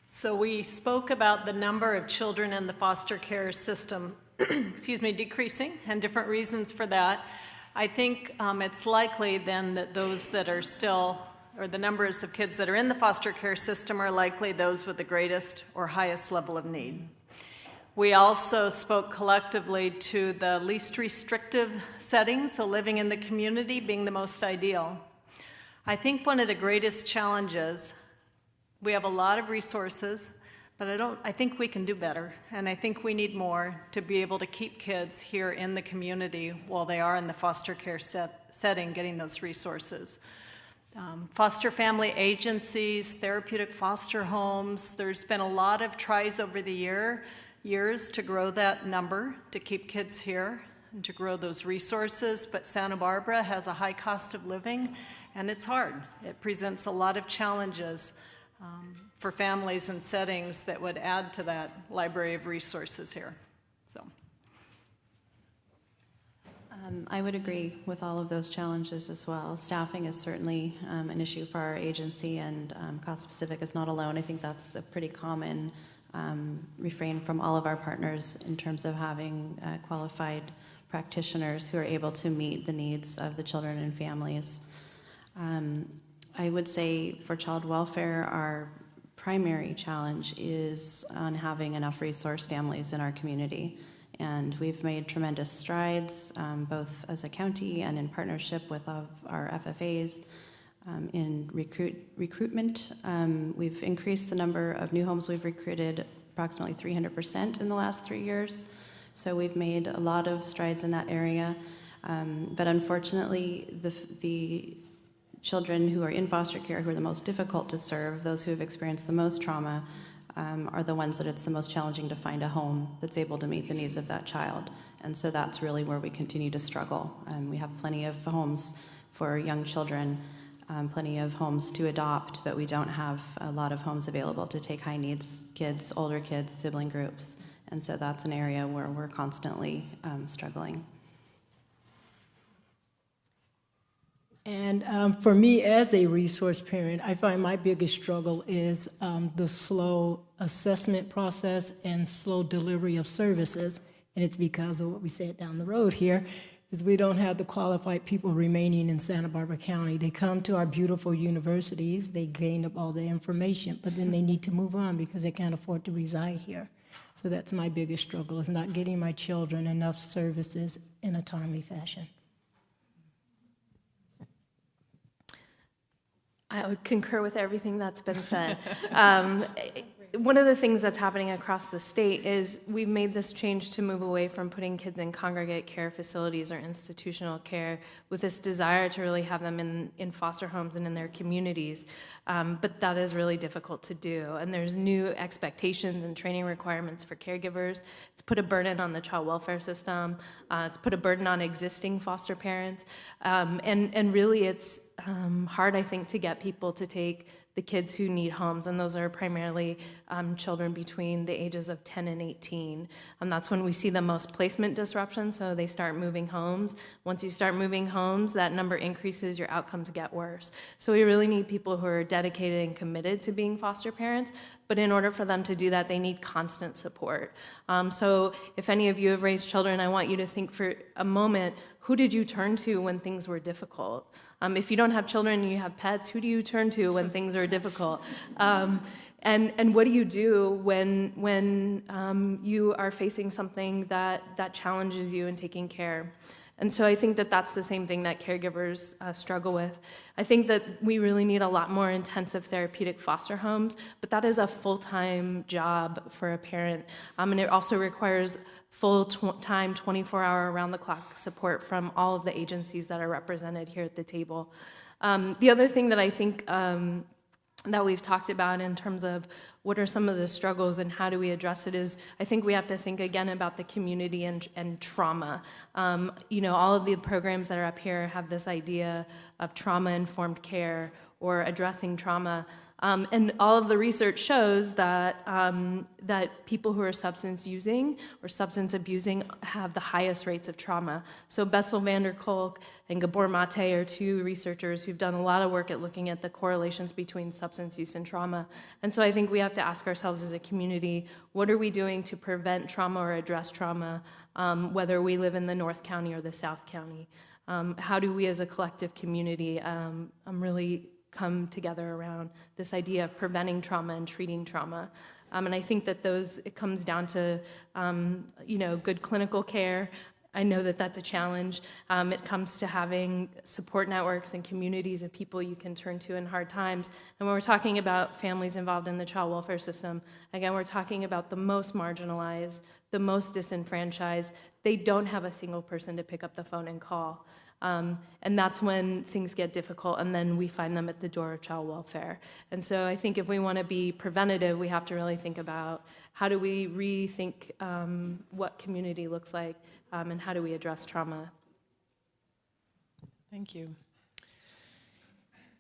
Speaker 8: So we spoke about the number of children in the foster care system, decreasing, and different reasons for that. I think it's likely then that those that are still, or the numbers of kids that are in the foster care system are likely those with the greatest or highest level of need. We also spoke collectively to the least restrictive setting, so living in the community being the most ideal. I think one of the greatest challenges, we have a lot of resources, but I think we can do better, and I think we need more to be able to keep kids here in the community while they are in the foster care setting getting those resources. Foster family agencies, therapeutic foster homes, there's been a lot of tries over the years to grow that number, to keep kids here, and to grow those resources, but Santa Barbara has a high cost of living, and it's hard. It presents a lot of challenges for families and settings that would add to that library of resources here. So,
Speaker 9: I would agree with all of those challenges as well. Staffing is certainly an issue for our agency, and Casa Pacifica is not alone. I think that's a pretty common refrain from all of our partners in terms of having qualified practitioners who are able to meet the needs of the children and families. I would say for child welfare, our primary challenge is on having enough resource families in our community. And we've made tremendous strides, both as a county and in partnership with our FFAs in recruitment. We've increased the number of new homes we've recruited approximately 300% in the last 3 years. So we've made a lot of strides in that area. But unfortunately, the children who are in foster care, who are the most difficult to serve, those who have experienced the most trauma, are the ones that it's the most challenging to find a home that's able to meet the needs of that child. And so that's really where we continue to struggle. We have plenty of homes for young children, plenty of homes to adopt, but we don't have a lot of homes available to take high needs kids, older kids, sibling groups. And so that's an area where we're constantly struggling.
Speaker 10: And for me as a resource parent, I find my biggest struggle is the slow assessment process and slow delivery of services. And it's because of what we said down the road here, is we don't have the qualified people remaining in Santa Barbara County. They come to our beautiful universities, they gain up all the information, but then they need to move on because they can't afford to reside here. So that's my biggest struggle, is not getting my children enough services in a timely fashion.
Speaker 11: I would concur with everything that's been said. One of the things that's happening across the state is we've made this change to move away from putting kids in congregate care facilities or institutional care with this desire to really have them in foster homes and in their communities. But that is really difficult to do. And there's new expectations and training requirements for caregivers. It's put a burden on the child welfare system. It's put a burden on existing foster parents. And really it's hard, I think, to get people to take the kids who need homes, and those are primarily children between the ages of 10 and 18. And that's when we see the most placement disruption, so they start moving homes. Once you start moving homes, that number increases, your outcomes get worse. So we really need people who are dedicated and committed to being foster parents, but in order for them to do that, they need constant support. So if any of you have raised children, I want you to think for a moment, who did you turn to when things were difficult? If you don't have children and you have pets, who do you turn to when things are difficult? And what do you do when you are facing something that challenges you in taking care? And so I think that that's the same thing that caregivers struggle with. I think that we really need a lot more intensive therapeutic foster homes, but that is a full-time job for a parent. And it also requires full-time, 24-hour, around-the-clock support from all of the agencies that are represented here at the table. The other thing that I think that we've talked about in terms of what are some of the struggles and how do we address it is, I think we have to think again about the community and trauma. You know, all of the programs that are up here have this idea of trauma-informed care or addressing trauma. And all of the research shows that that people who are substance using or substance abusing have the highest rates of trauma. So Bessel van der Kolk and Gabor Mate are two researchers who've done a lot of work at looking at the correlations between substance use and trauma. And so I think we have to ask ourselves as a community, what are we doing to prevent trauma or address trauma, whether we live in the North County or the South County? How do we as a collective community really come together around this idea of preventing trauma and treating trauma? And I think that it comes down to, you know, good clinical care. I know that that's a challenge. It comes to having support networks and communities of people you can turn to in hard times. And when we're talking about families involved in the child welfare system, again, we're talking about the most marginalized, the most disenfranchised. They don't have a single person to pick up the phone and call. And that's when things get difficult, and then we find them at the door of child welfare. And so I think if we want to be preventative, we have to really think about how do we rethink what community looks like, and how do we address trauma.
Speaker 4: Thank you.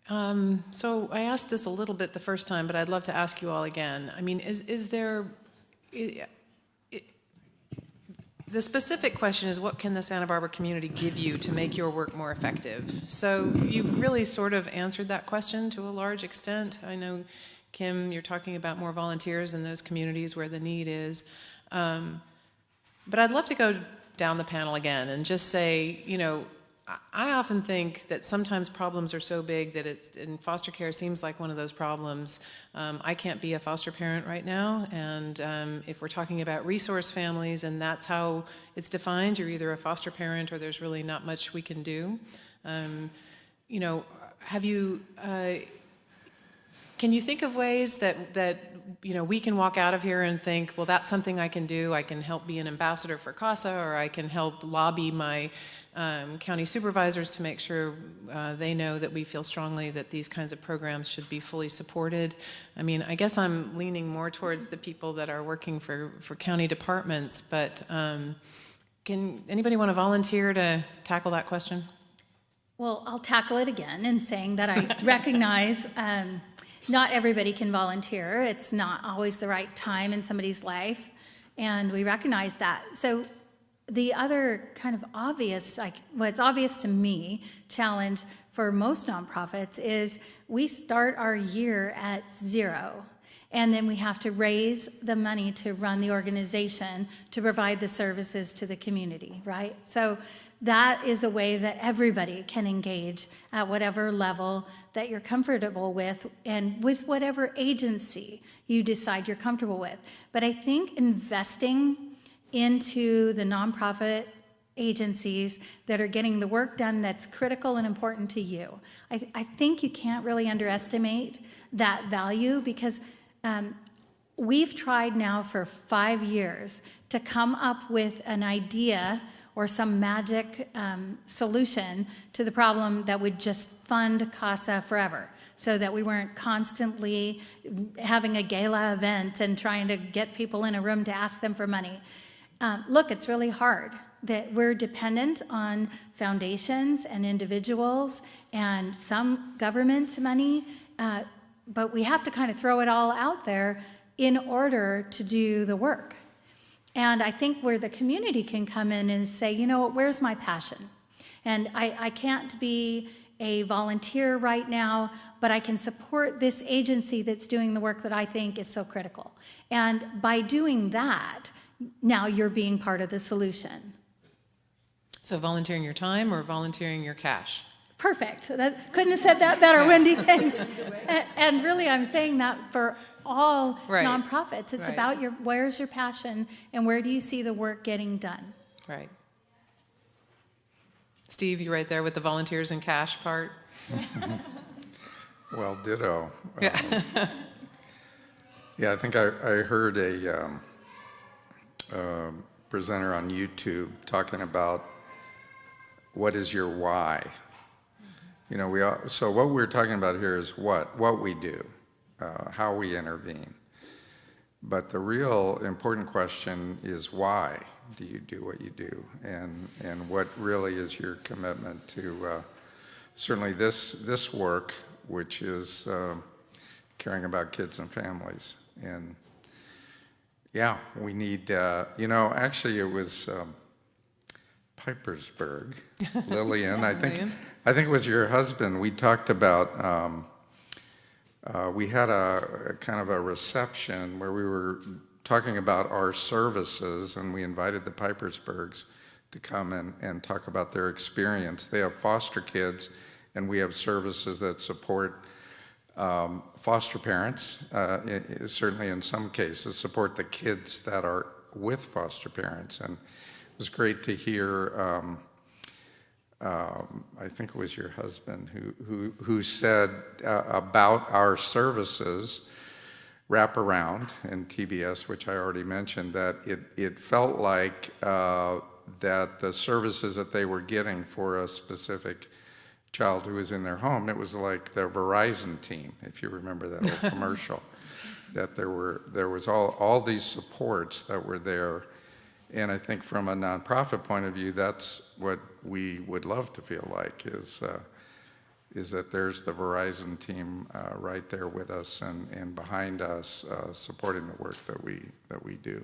Speaker 4: So I asked this a little bit the first time, but I'd love to ask you all again. I mean, is there... The specific question is, what can the Santa Barbara community give you to make your work more effective? So you've really sort of answered that question to a large extent. I know, Kim, you're talking about more volunteers in those communities where the need is. But I'd love to go down the panel again and just say, you know, I often think that sometimes problems are so big that and foster care seems like one of those problems. I can't be a foster parent right now, and if we're talking about resource families and that's how it's defined, you're either a foster parent or there's really not much we can do. You know, can you think of ways that you know, we can walk out of here and think, well, that's something I can do. I can help be an ambassador for CASA, or I can help lobby my county supervisors to make sure they know that we feel strongly that these kinds of programs should be fully supported. I mean, I guess I'm leaning more towards the people that are working for county departments, but can anybody want to volunteer to tackle that question?
Speaker 6: Well, I'll tackle it again in saying that I recognize not everybody can volunteer. It's not always the right time in somebody's life, and we recognize that. So the other kind of obvious, what's obvious to me, challenge for most nonprofits is we start our year at zero, and then we have to raise the money to run the organization to provide the services to the community, right? So that is a way that everybody can engage at whatever level that you're comfortable with and with whatever agency you decide you're comfortable with. But I think investing into the nonprofit agencies that are getting the work done that's critical and important to you, I think you can't really underestimate that value, because we've tried now for 5 years to come up with an idea or some magic solution to the problem that would just fund CASA forever, so that we weren't constantly having a gala event and trying to get people in a room to ask them for money. Look, it's really hard that we're dependent on foundations and individuals and some government money, but we have to kind of throw it all out there in order to do the work. And I think where the community can come in is say, you know what, where's my passion? And I can't be a volunteer right now, but I can support this agency that's doing the work that I think is so critical. And by doing that, now you're being part of the solution.
Speaker 4: So volunteering your time or volunteering your cash?
Speaker 6: Perfect. Couldn't have said that better, Wendy, thanks. And really, I'm saying that for all nonprofits. It's about where's your passion and where do you see the work getting done?
Speaker 4: Right. Steve, you right there with the volunteers and cash part.
Speaker 7: Well, ditto.
Speaker 4: Yeah.
Speaker 7: Yeah, I think I heard a presenter on YouTube talking about what is your why. You know, so what we're talking about here is what we do, how we intervene. But the real important question is why do you do what you do, and what really is your commitment to certainly this work, which is caring about kids and families. And yeah, we need, you know, actually it was Pipersburg, Lillian, I think it was your husband. We talked about, we had a kind of a reception where we were talking about our services, and we invited the Pipersburgs to come and talk about their experience. They have foster kids, and we have services that support foster parents, certainly in some cases, support the kids that are with foster parents. And it was great to hear, I think it was your husband who said about our services, wraparound and TBS, which I already mentioned, that it felt like that the services that they were getting for a specific child who was in their home, it was like the Verizon team, if you remember that old commercial, that there was all these supports that were there. And I think from a nonprofit point of view, that's what we would love to feel like, is that there's the Verizon team right there with us and behind us, supporting the work that we do.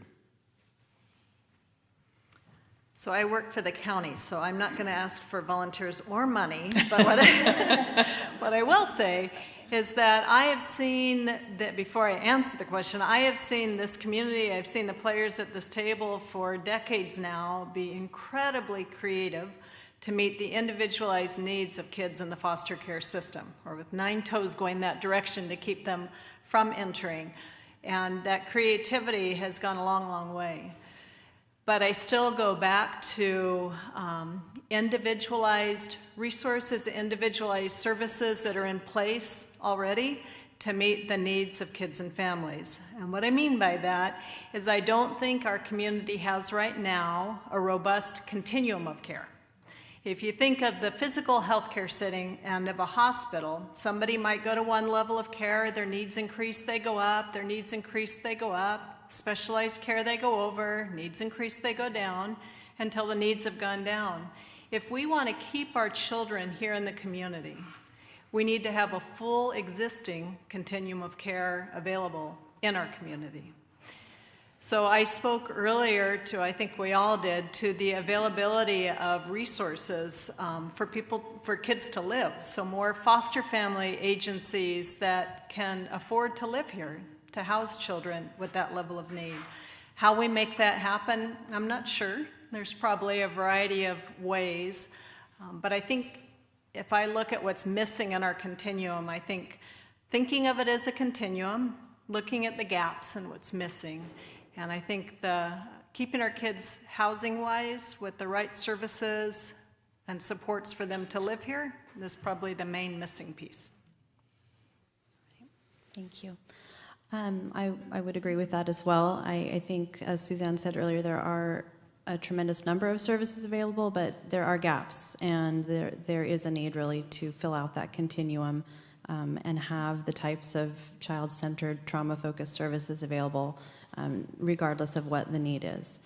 Speaker 8: So I work for the county, so I'm not going to ask for volunteers or money, but what I will say is that I have seen that, before I answer the question, I have seen this community, I've seen the players at this table for decades now be incredibly creative to meet the individualized needs of kids in the foster care system, or with 9 toes going that direction to keep them from entering. And that creativity has gone a long, long way. But I still go back to individualized resources, individualized services that are in place already to meet the needs of kids and families. And what I mean by that is I don't think our community has right now a robust continuum of care. If you think of the physical healthcare setting and of a hospital, somebody might go to one level of care, their needs increase, they go up, their needs increase, they go up. Specialized care, they go over, needs increase, they go down, until the needs have gone down. If we want to keep our children here in the community, we need to have a full existing continuum of care available in our community. So I spoke earlier to, I think we all did, to the availability of resources for kids to live. So more foster family agencies that can afford to live here, to house children with that level of need. How we make that happen, I'm not sure. There's probably a variety of ways. But I think if I look at what's missing in our continuum, I think thinking of it as a continuum, looking at the gaps and what's missing. And I think keeping our kids housing-wise with the right services and supports for them to live here is probably the main missing piece.
Speaker 9: Thank you. I would agree with that as well. I think, as Suzanne said earlier, there are a tremendous number of services available, but there are gaps, and there is a need really to fill out that continuum and have the types of child-centered, trauma-focused services available, regardless of what the need is.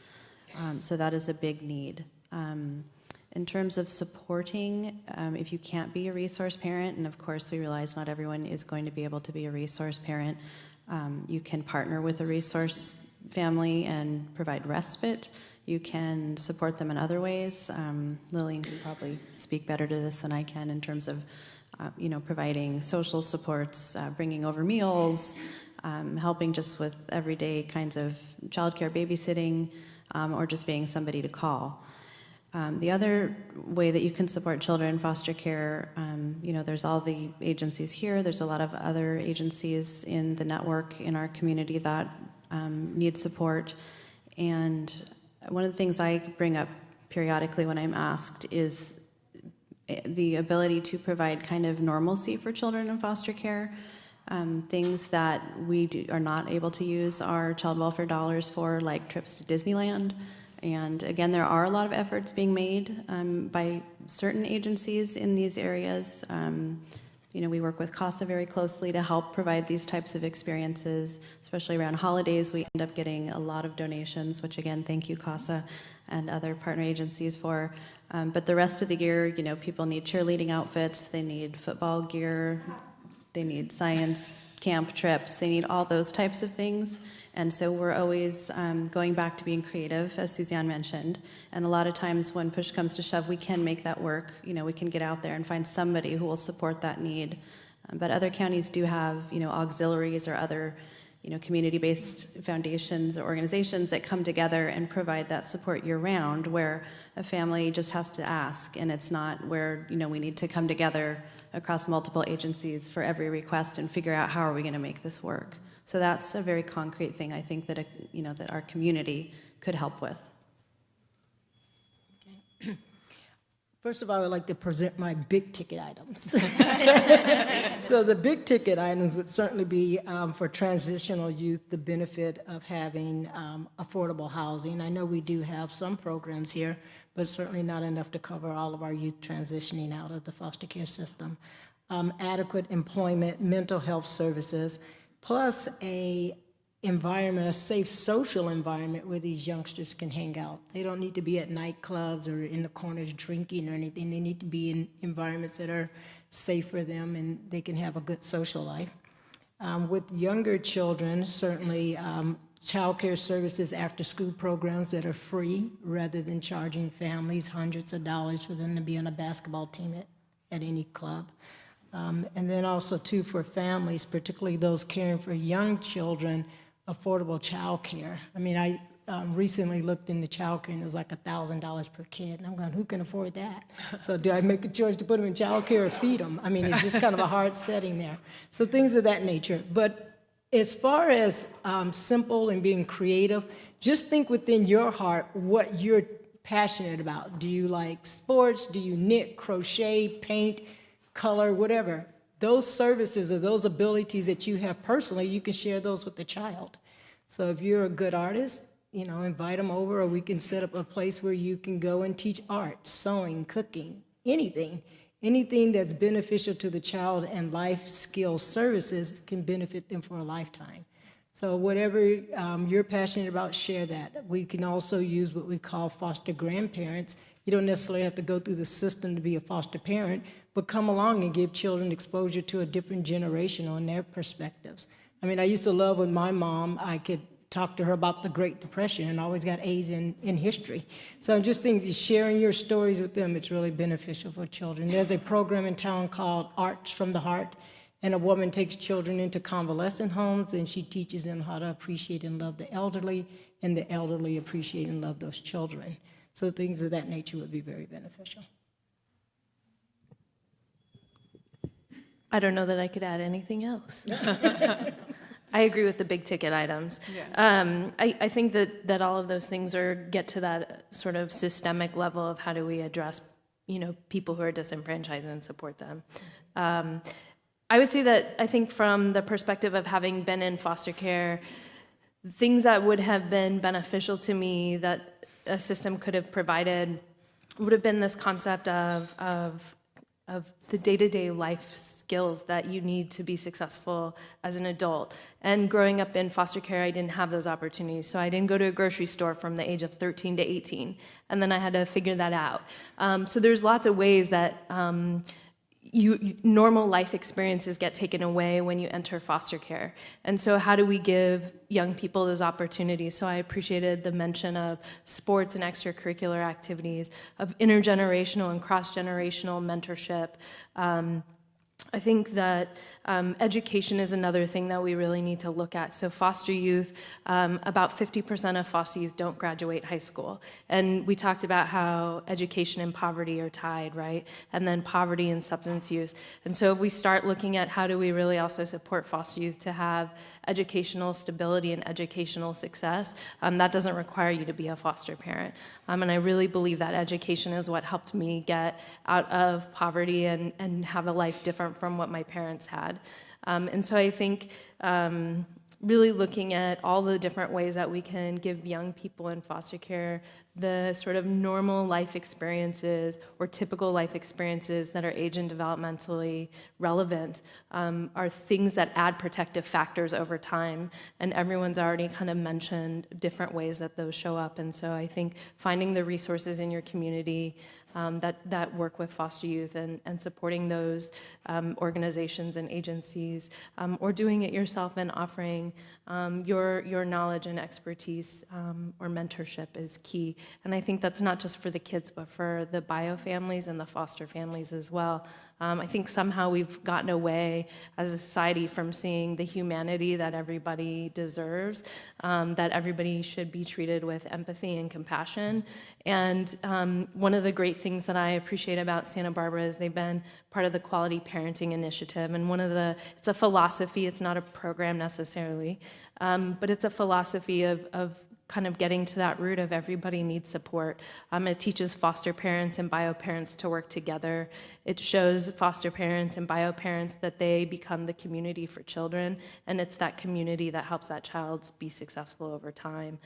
Speaker 9: So that is a big need. In terms of supporting, if you can't be a resource parent, and of course we realize not everyone is going to be able to be a resource parent, you can partner with a resource family and provide respite. You can support them in other ways. Lillian can probably speak better to this than I can in terms of providing social supports, bringing over meals, helping just with everyday kinds of childcare, babysitting, or just being somebody to call. The other way that you can support children in foster care, there's all the agencies here. There's a lot of other agencies in the network in our community that need support. And one of the things I bring up periodically when I'm asked is the ability to provide kind of normalcy for children in foster care. Things that we are not able to use our child welfare dollars for, like trips to Disneyland. And again, there are a lot of efforts being made by certain agencies in these areas. We work with Casa very closely to help provide these types of experiences, especially around holidays. We end up getting a lot of donations, which again, thank you, Casa and other partner agencies for. But the rest of the year, people need cheerleading outfits, they need football gear, they need science camp trips, they need all those types of things. And so we're always going back to being creative, as Suzanne mentioned. And a lot of times when push comes to shove, we can make that work. We can get out there and find somebody who will support that need. But other counties do have, auxiliaries or other, community-based foundations or organizations that come together and provide that support year-round, where a family just has to ask, and it's not where, we need to come together across multiple agencies for every request and figure out how are we going to make this work. So that's a very concrete thing I think that that our community could help with.
Speaker 10: Okay. First of all, I would like to present my big ticket items. So the big ticket items would certainly be for transitional youth, the benefit of having affordable housing. I know we do have some programs here, but certainly not enough to cover all of our youth transitioning out of the foster care system. Adequate employment, mental health services, plus a safe social environment where these youngsters can hang out. They don't need to be at nightclubs or in the corners drinking or anything. They need to be in environments that are safe for them and they can have a good social life. With younger children, certainly child care services, after school programs that are free rather than charging families hundreds of dollars for them to be on a basketball team at any club. And then also, too, for families, particularly those caring for young children, affordable child care. I mean, I recently looked into child care, and it was like $1,000 per kid. And I'm going, who can afford that? So do I make a choice to put them in child care or feed them? I mean, it's just kind of a hard setting there. So things of that nature. But as far as simple and being creative, just think within your heart what you're passionate about. Do you like sports? Do you knit, crochet, paint, color, whatever? Those services or those abilities that you have personally, you can share those with the child. So if you're a good artist, invite them over, or we can set up a place where you can go and teach art, sewing, cooking, anything that's beneficial to the child, and life skill services can benefit them for a lifetime. So whatever you're passionate about, share that. We can also use what we call foster grandparents. You don't necessarily have to go through the system to be a foster parent, but come along and give children exposure to a different generation on their perspectives. I mean, I used to love when my mom, I could talk to her about the Great Depression and always got A's in history. So I'm just thinking, sharing your stories with them, it's really beneficial for children. There's a program in town called Arts from the Heart, and a woman takes children into convalescent homes and she teaches them how to appreciate and love the elderly, and the elderly appreciate and love those children. So things of that nature would be very beneficial.
Speaker 11: I don't know that I could add anything else. I agree with the big ticket items. Yeah. I think that all of those things get to that sort of systemic level of how do we address, people who are disenfranchised and support them. I would say that I think from the perspective of having been in foster care, things that would have been beneficial to me that a system could have provided would have been this concept of the day-to-day life skills that you need to be successful as an adult. And growing up in foster care, I didn't have those opportunities. So I didn't go to a grocery store from the age of 13 to 18. And then I had to figure that out. So there's lots of ways that normal life experiences get taken away when you enter foster care. And so how do we give young people those opportunities? So I appreciated the mention of sports and extracurricular activities, of intergenerational and cross-generational mentorship, I think that education is another thing that we really need to look at. So foster youth, about 50% of foster youth don't graduate high school. And we talked about how education and poverty are tied, right? And then poverty and substance use. And so if we start looking at how do we really also support foster youth to have educational stability and educational success, that doesn't require you to be a foster parent. And I really believe that education is what helped me get out of poverty and have a life different from what my parents had. And so I think really looking at all the different ways that we can give young people in foster care the sort of normal life experiences or typical life experiences that are age and developmentally relevant are things that add protective factors over time. And everyone's already kind of mentioned different ways that those show up. And so I think finding the resources in your community that work with foster youth and supporting those organizations and agencies, or doing it yourself and offering your knowledge and expertise or mentorship is key. And I think that's not just for the kids, but for the bio families and the foster families as well. I think somehow we've gotten away as a society from seeing the humanity that everybody deserves, that everybody should be treated with empathy and compassion. And one of the great things that I appreciate about Santa Barbara is they've been part of the Quality Parenting Initiative. And it's a philosophy, it's not a program necessarily, but it's a philosophy of kind of getting to that root of everybody needs support. It teaches foster parents and bio parents to work together. It shows foster parents and bio parents that they become the community for children, and it's that community that helps that child be successful over time.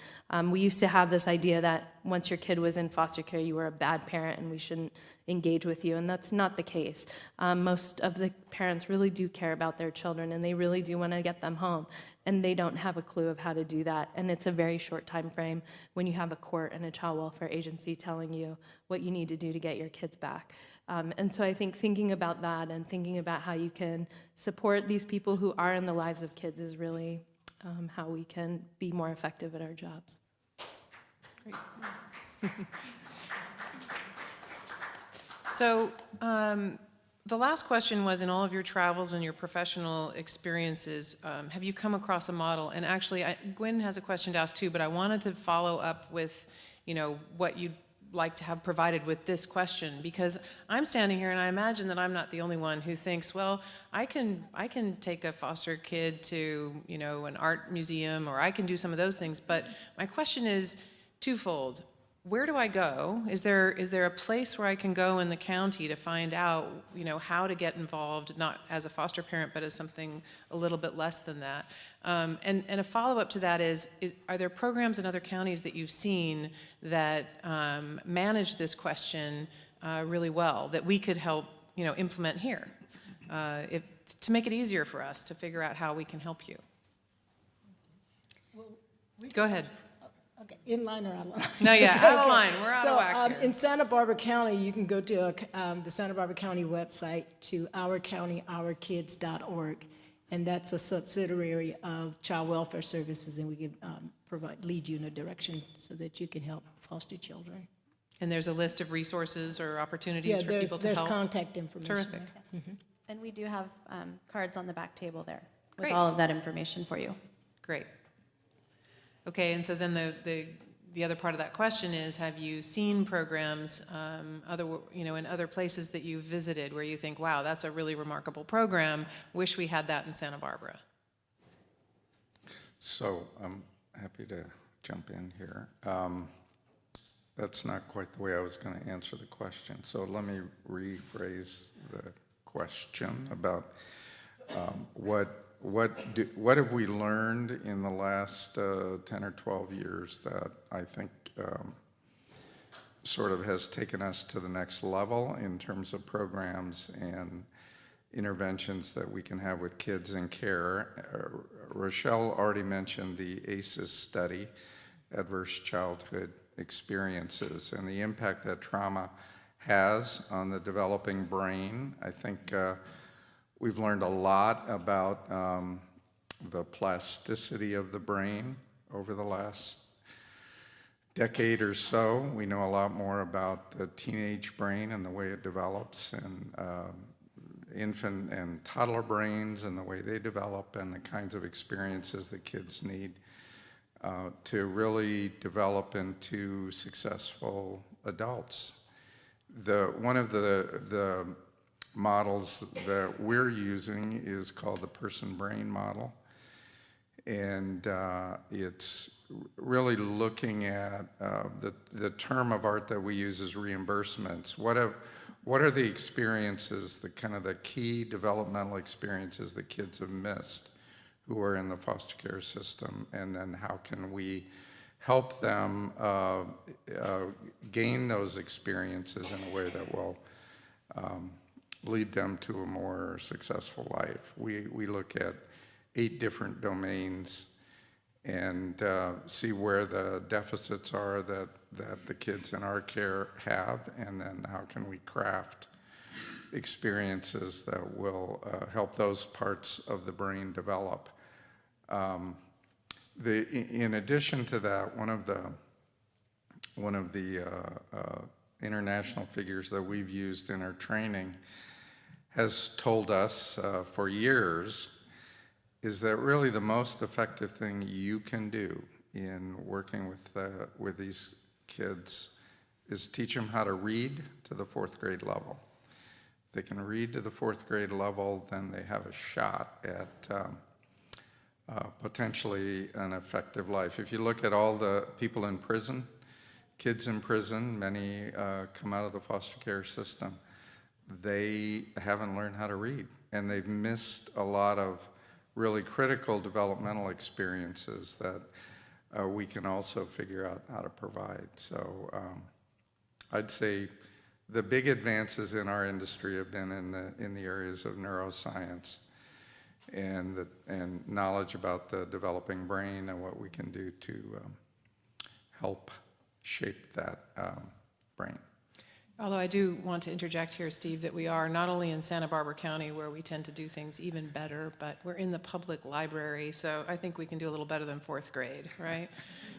Speaker 11: We used to have this idea that once your kid was in foster care, you were a bad parent and we shouldn't engage with you, and that's not the case. Most of the parents really do care about their children, and they really do want to get them home, and they don't have a clue of how to do that. And it's a very short time frame when you have a court and a child welfare agency telling you what you need to do to get your kids back. And so I think thinking about that and thinking about how you can support these people who are in the lives of kids is really how we can be more effective at our jobs. Great.
Speaker 4: So the last question was, in all of your travels and your professional experiences, have you come across a model? And actually, Gwyn has a question to ask too, but I wanted to follow up with, what you'd like to have provided with this question, because I'm standing here and I imagine that I'm not the only one who thinks, well, I can take a foster kid to, an art museum, or I can do some of those things. But my question is twofold. Where do I go? Is there a place where I can go in the county to find out, how to get involved, not as a foster parent, but as something a little bit less than that? And a follow-up to that is, are there programs in other counties that you've seen that manage this question really well that we could help, implement here to make it easier for us to figure out how we can help you? Go ahead.
Speaker 10: Okay, in line or out of line?
Speaker 4: No, yeah, out of line. We're out of whack here.
Speaker 10: In Santa Barbara County, you can go to the Santa Barbara County website to ourcountyourkids.org, and that's a subsidiary of Child Welfare Services, and we can lead you in a direction so that you can help foster children.
Speaker 4: And there's a list of resources or opportunities for people to
Speaker 10: there's
Speaker 4: help?
Speaker 10: contact information.
Speaker 4: Terrific.
Speaker 9: Yes. Mm-hmm. And we do have cards on the back table there with
Speaker 4: Great.
Speaker 9: all of that information for you.
Speaker 4: Great. Okay, and so then the other part of that question is, have you seen programs in other places that you've visited where you think, wow, that's a really remarkable program, wish we had that in Santa Barbara?
Speaker 7: So I'm happy to jump in here. That's not quite the way I was going to answer the question. So let me rephrase the question about what have we learned in the last 10 or 12 years that I think sort of has taken us to the next level in terms of programs and interventions that we can have with kids in care. Rochelle already mentioned the ACEs study, Adverse Childhood Experiences, and the impact that trauma has on the developing brain. I think we've learned a lot about the plasticity of the brain over the last decade or so. We know a lot more about the teenage brain and the way it develops, and infant and toddler brains and the way they develop and the kinds of experiences that kids need to really develop into successful adults. One of the models that we're using is called the person-brain model. And it's really looking at the term of art that we use is reimbursements. What are the experiences, the kind of the key developmental experiences that kids have missed who are in the foster care system, and then how can we help them gain those experiences in a way that will lead them to a more successful life. We look at 8 different domains and see where the deficits are that the kids in our care have, and then how can we craft experiences that will help those parts of the brain develop. In addition to that, one of the international figures that we've used in our training has told us for years is that really the most effective thing you can do in working with these kids is teach them how to read to the 4th grade level. If they can read to the 4th grade level, then they have a shot at potentially an effective life. If you look at all the people in prison, kids in prison, many come out of the foster care system, they haven't learned how to read, and they've missed a lot of really critical developmental experiences that we can also figure out how to provide. So I'd say the big advances in our industry have been in the areas of neuroscience and knowledge about the developing brain and what we can do to help shape that brain.
Speaker 4: Although I do want to interject here, Steve, that we are not only in Santa Barbara County, where we tend to do things even better, but we're in the public library, so I think we can do a little better than 4th grade, right?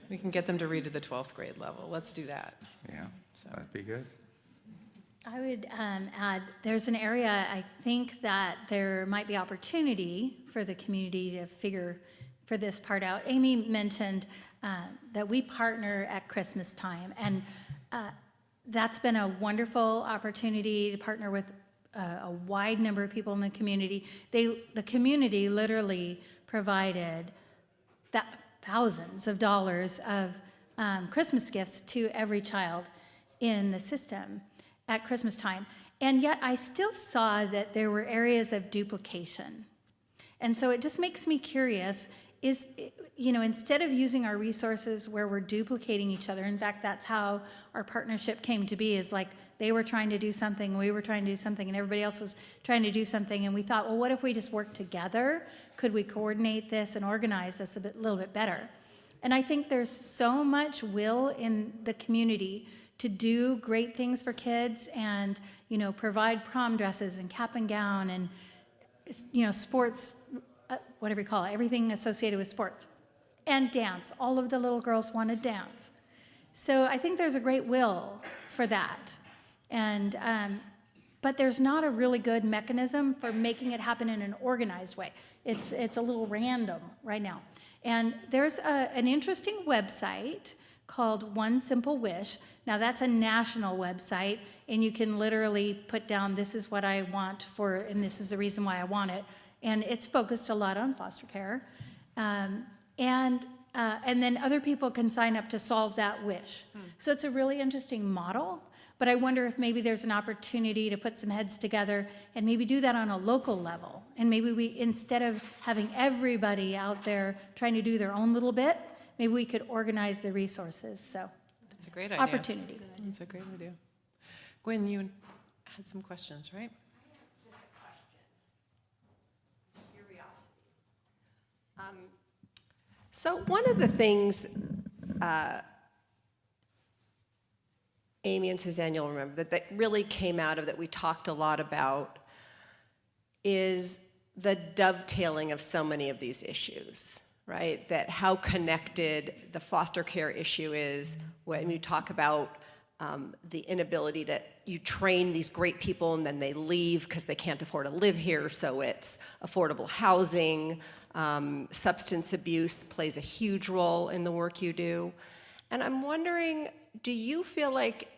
Speaker 4: We can get them to read to the 12th grade level. Let's do that.
Speaker 7: Yeah, that'd be good.
Speaker 6: I would add, there's an area I think that there might be opportunity for the community to figure for this part out. Amy mentioned that we partner at Christmas time, and that's been a wonderful opportunity to partner with a wide number of people in the community. The community literally provided thousands of dollars of Christmas gifts to every child in the system at Christmas time. And yet I still saw that there were areas of duplication. And so it just makes me curious, instead of using our resources where we're duplicating each other, in fact, that's how our partnership came to be, is like they were trying to do something, we were trying to do something, and everybody else was trying to do something, and we thought, well, what if we just work together? Could we coordinate this and organize this a little bit better? And I think there's so much will in the community to do great things for kids and, provide prom dresses and cap and gown and, sports, whatever you call it, everything associated with sports. And dance. All of the little girls want to dance. So I think there's a great will for that. And, but there's not a really good mechanism for making it happen in an organized way. It's a little random right now. And there's an interesting website called One Simple Wish. Now that's a national website, and you can literally put down, this is what I want for, and this is the reason why I want it. And it's focused a lot on foster care. And then other people can sign up to solve that wish. So it's a really interesting model, but I wonder if maybe there's an opportunity to put some heads together and maybe do that on a local level. And maybe we, instead of having everybody out there trying to do their own little bit, maybe we could organize the resources. So
Speaker 4: that's a great idea.
Speaker 6: Opportunity.
Speaker 4: That's a great idea. Gwyn, you had some questions, right?
Speaker 3: So one of the things, Amy and Suzanne, you'll remember, that really came out of that we talked a lot about is the dovetailing of so many of these issues, right? That how connected the foster care issue is when you talk about the inability to, you train these great people and then they leave because they can't afford to live here, so it's affordable housing. Substance abuse plays a huge role in the work you do. And I'm wondering, do you feel like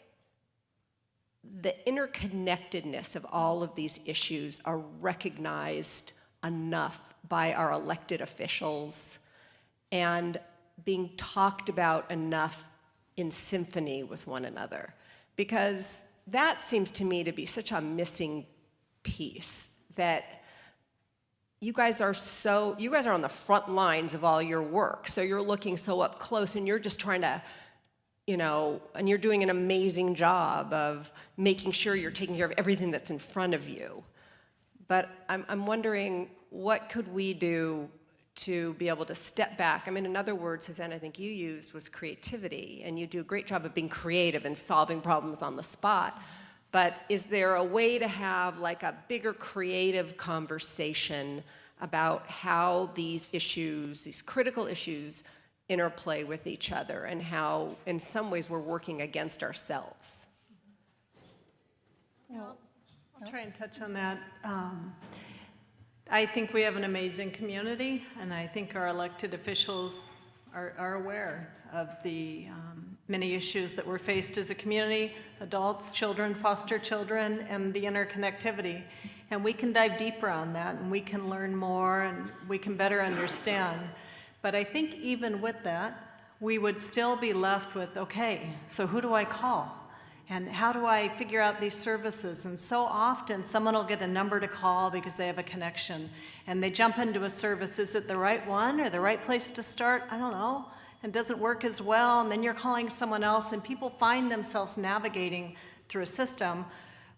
Speaker 3: the interconnectedness of all of these issues are recognized enough by our elected officials and being talked about enough in symphony with one another? Because that seems to me to be such a missing piece, that you guys are on the front lines of all your work, so you're looking so up close and you're just trying to, and you're doing an amazing job of making sure you're taking care of everything that's in front of you. But I'm wondering, what could we do to be able to step back? I mean, in other words, Suzanne, I think you used was creativity, and you do a great job of being creative and solving problems on the spot. But is there a way to have like a bigger creative conversation about how these issues, these critical issues, interplay with each other, and how in some ways we're working against ourselves?
Speaker 8: Well, I'll try and touch on that. I think we have an amazing community, and I think our elected officials are aware of the many issues that we're faced as a community, adults, children, foster children, and the interconnectivity. And we can dive deeper on that, and we can learn more, and we can better understand. But I think even with that, we would still be left with, okay, so who do I call? And how do I figure out these services? And so often someone will get a number to call because they have a connection, and they jump into a service. Is it the right one or the right place to start? I don't know. And doesn't work as well, and then you're calling someone else, and people find themselves navigating through a system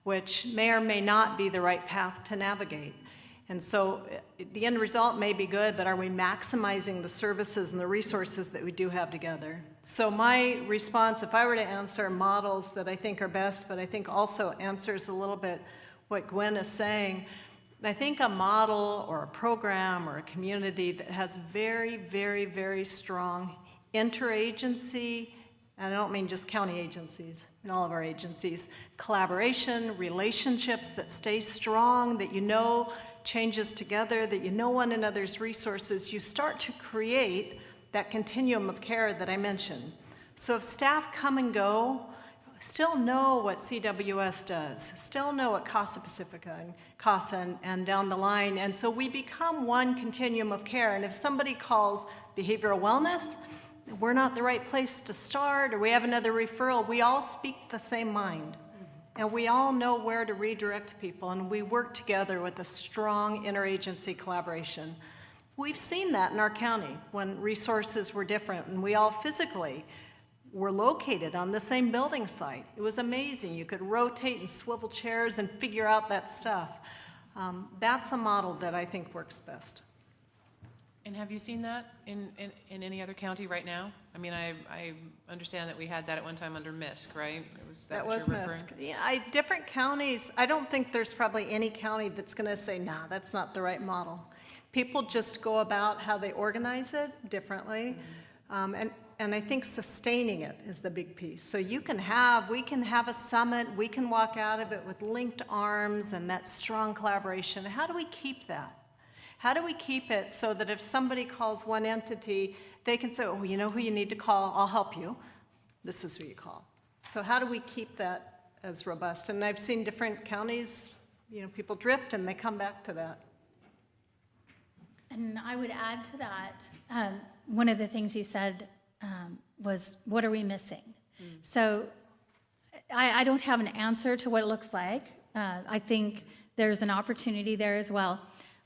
Speaker 8: which may or may not be the right path to navigate. And so the end result may be good, but are we maximizing the services and the resources that we do have together? So my response, if I were to answer models that I think are best, but I think also answers a little bit what Gwyn is saying, I think a model or a program or a community that has very, very, very strong interagency, and I don't mean just county agencies, in all of our agencies, collaboration, relationships that stay strong, that changes together, that one another's resources, you start to create that continuum of care that I mentioned. So if staff come and go, still know what CWS does, still know what Casa Pacifica and Casa and down the line, and so we become one continuum of care. And if somebody calls behavioral wellness, we're not the right place to start, or we have another referral, we all speak the same mind. And we all know where to redirect people, and we work together with a strong interagency collaboration. We've seen that in our county when resources were different, and we all physically were located on the same building site. It was amazing. You could rotate and swivel chairs and figure out that stuff. That's a model that I think works best.
Speaker 4: And have you seen that in any other county right now? I mean, I understand that we had that at one time under MISC, right? That was
Speaker 8: MISC. Yeah, different counties, I don't think there's probably any county that's going to say, nah, that's not the right model. People just go about how they organize it differently. And I think sustaining it is the big piece. So we can have a summit, we can walk out of it with linked arms and that strong collaboration. How do we keep that? How do we keep it so that if somebody calls one entity, they can say, oh, you know who you need to call, I'll help you. This is who you call. So how do we keep that as robust? And I've seen different counties, people drift and they come back to that.
Speaker 6: And I would add to that, one of the things you said was, what are we missing? So I don't have an answer to what it looks like. I think there's an opportunity there as well.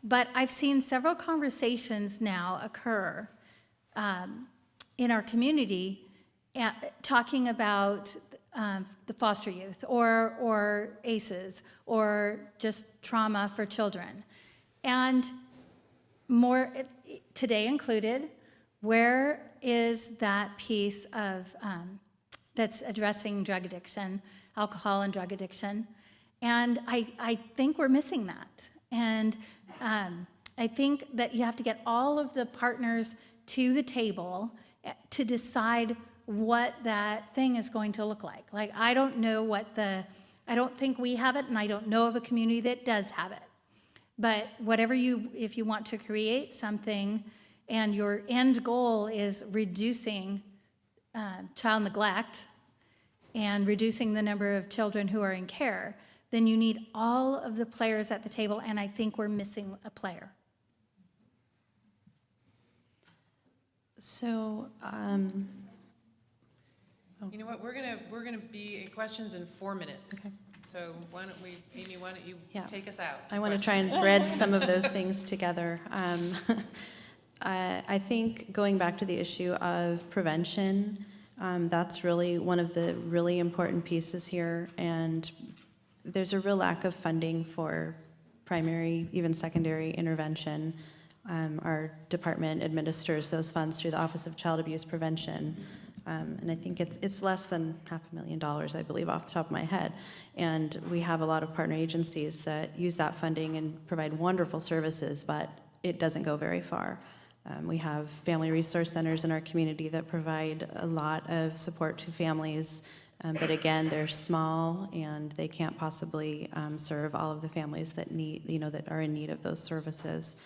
Speaker 6: But I've seen several conversations now occur in our community talking about the foster youth or ACEs or just trauma for children. And more, today included, where is that piece of that's addressing drug addiction, alcohol and drug addiction? And I think we're missing that. And I think that you have to get all of the partners to the table to decide what that thing is going to look like. Like, I don't know I don't think we have it, and I don't know of a community that does have it. But if you want to create something and your end goal is reducing child neglect and reducing the number of children who are in care, then you need all of the players at the table, and I think we're missing a player.
Speaker 9: So,
Speaker 4: you know what, we're gonna be at questions in 4 minutes. Okay. So why don't you take us out?
Speaker 9: I want to try and thread some of those things together. I think going back to the issue of prevention, that's really one of the really important pieces here, and there's a real lack of funding for primary, even secondary intervention. Our department administers those funds through the Office of Child Abuse Prevention, and I think it's less than $500,000, I believe, off the top of my head. And we have a lot of partner agencies that use that funding and provide wonderful services, but it doesn't go very far. We have family resource centers in our community that provide a lot of support to families, but again, they're small and they can't possibly serve all of the families that that are in need of those services.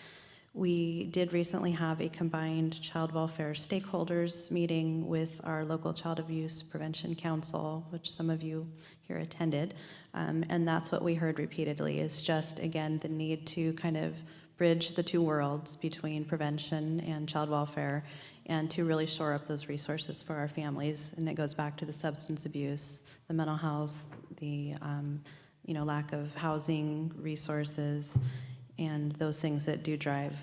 Speaker 9: We did recently have a combined child welfare stakeholders meeting with our local Child Abuse Prevention Council, which some of you here attended, and that's what we heard repeatedly, is just, again, the need to kind of bridge the two worlds between prevention and child welfare, and to really shore up those resources for our families. And it goes back to the substance abuse, the mental health, the lack of housing resources, and those things that do drive,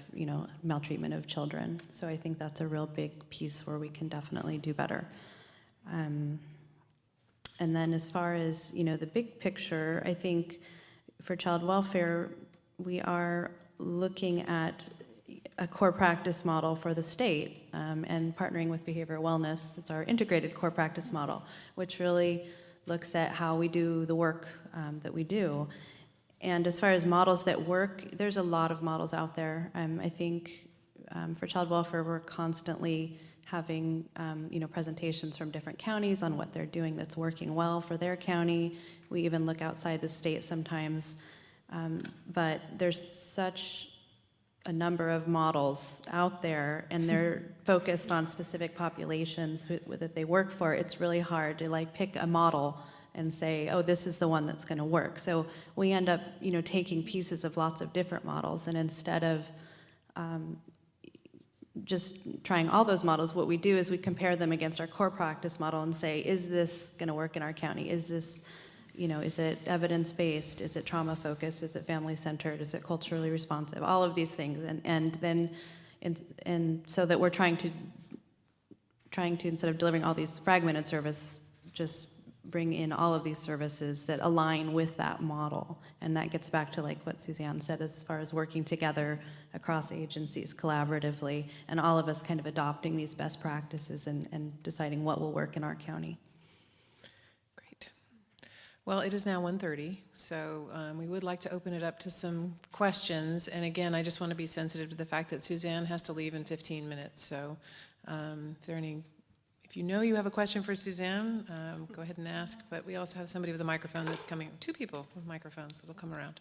Speaker 9: maltreatment of children. So I think that's a real big piece where we can definitely do better. And then as far as, the big picture, I think for child welfare, we are looking at a core practice model for the state, and partnering with behavioral wellness. It's our integrated core practice model, which really looks at how we do the work that we do. And as far as models that work, there's a lot of models out there. I think for child welfare, we're constantly having presentations from different counties on what they're doing that's working well for their county. We even look outside the state sometimes. But there's such a number of models out there, and they're focused on specific populations that they work for. It's really hard to pick a model and say, oh, this is the one that's going to work. So we end up, taking pieces of lots of different models, and instead of just trying all those models, what we do is we compare them against our core practice model and say, is this going to work in our county? Is this, is it evidence-based? Is it trauma-focused? Is it family-centered? Is it culturally responsive? All of these things, and so that we're trying to instead of delivering all these fragmented service, just bring in all of these services that align with that model. And that gets back to what Suzanne said as far as working together across agencies collaboratively, and all of us kind of adopting these best practices and deciding what will work in our county.
Speaker 4: Great. Well, it is now 1:30, so we would like to open it up to some questions. And again, I just want to be sensitive to the fact that Suzanne has to leave in 15 minutes. So if you know you have a question for Suzanne, go ahead and ask. But we also have somebody with a microphone that's coming, 2 people with microphones that will come around.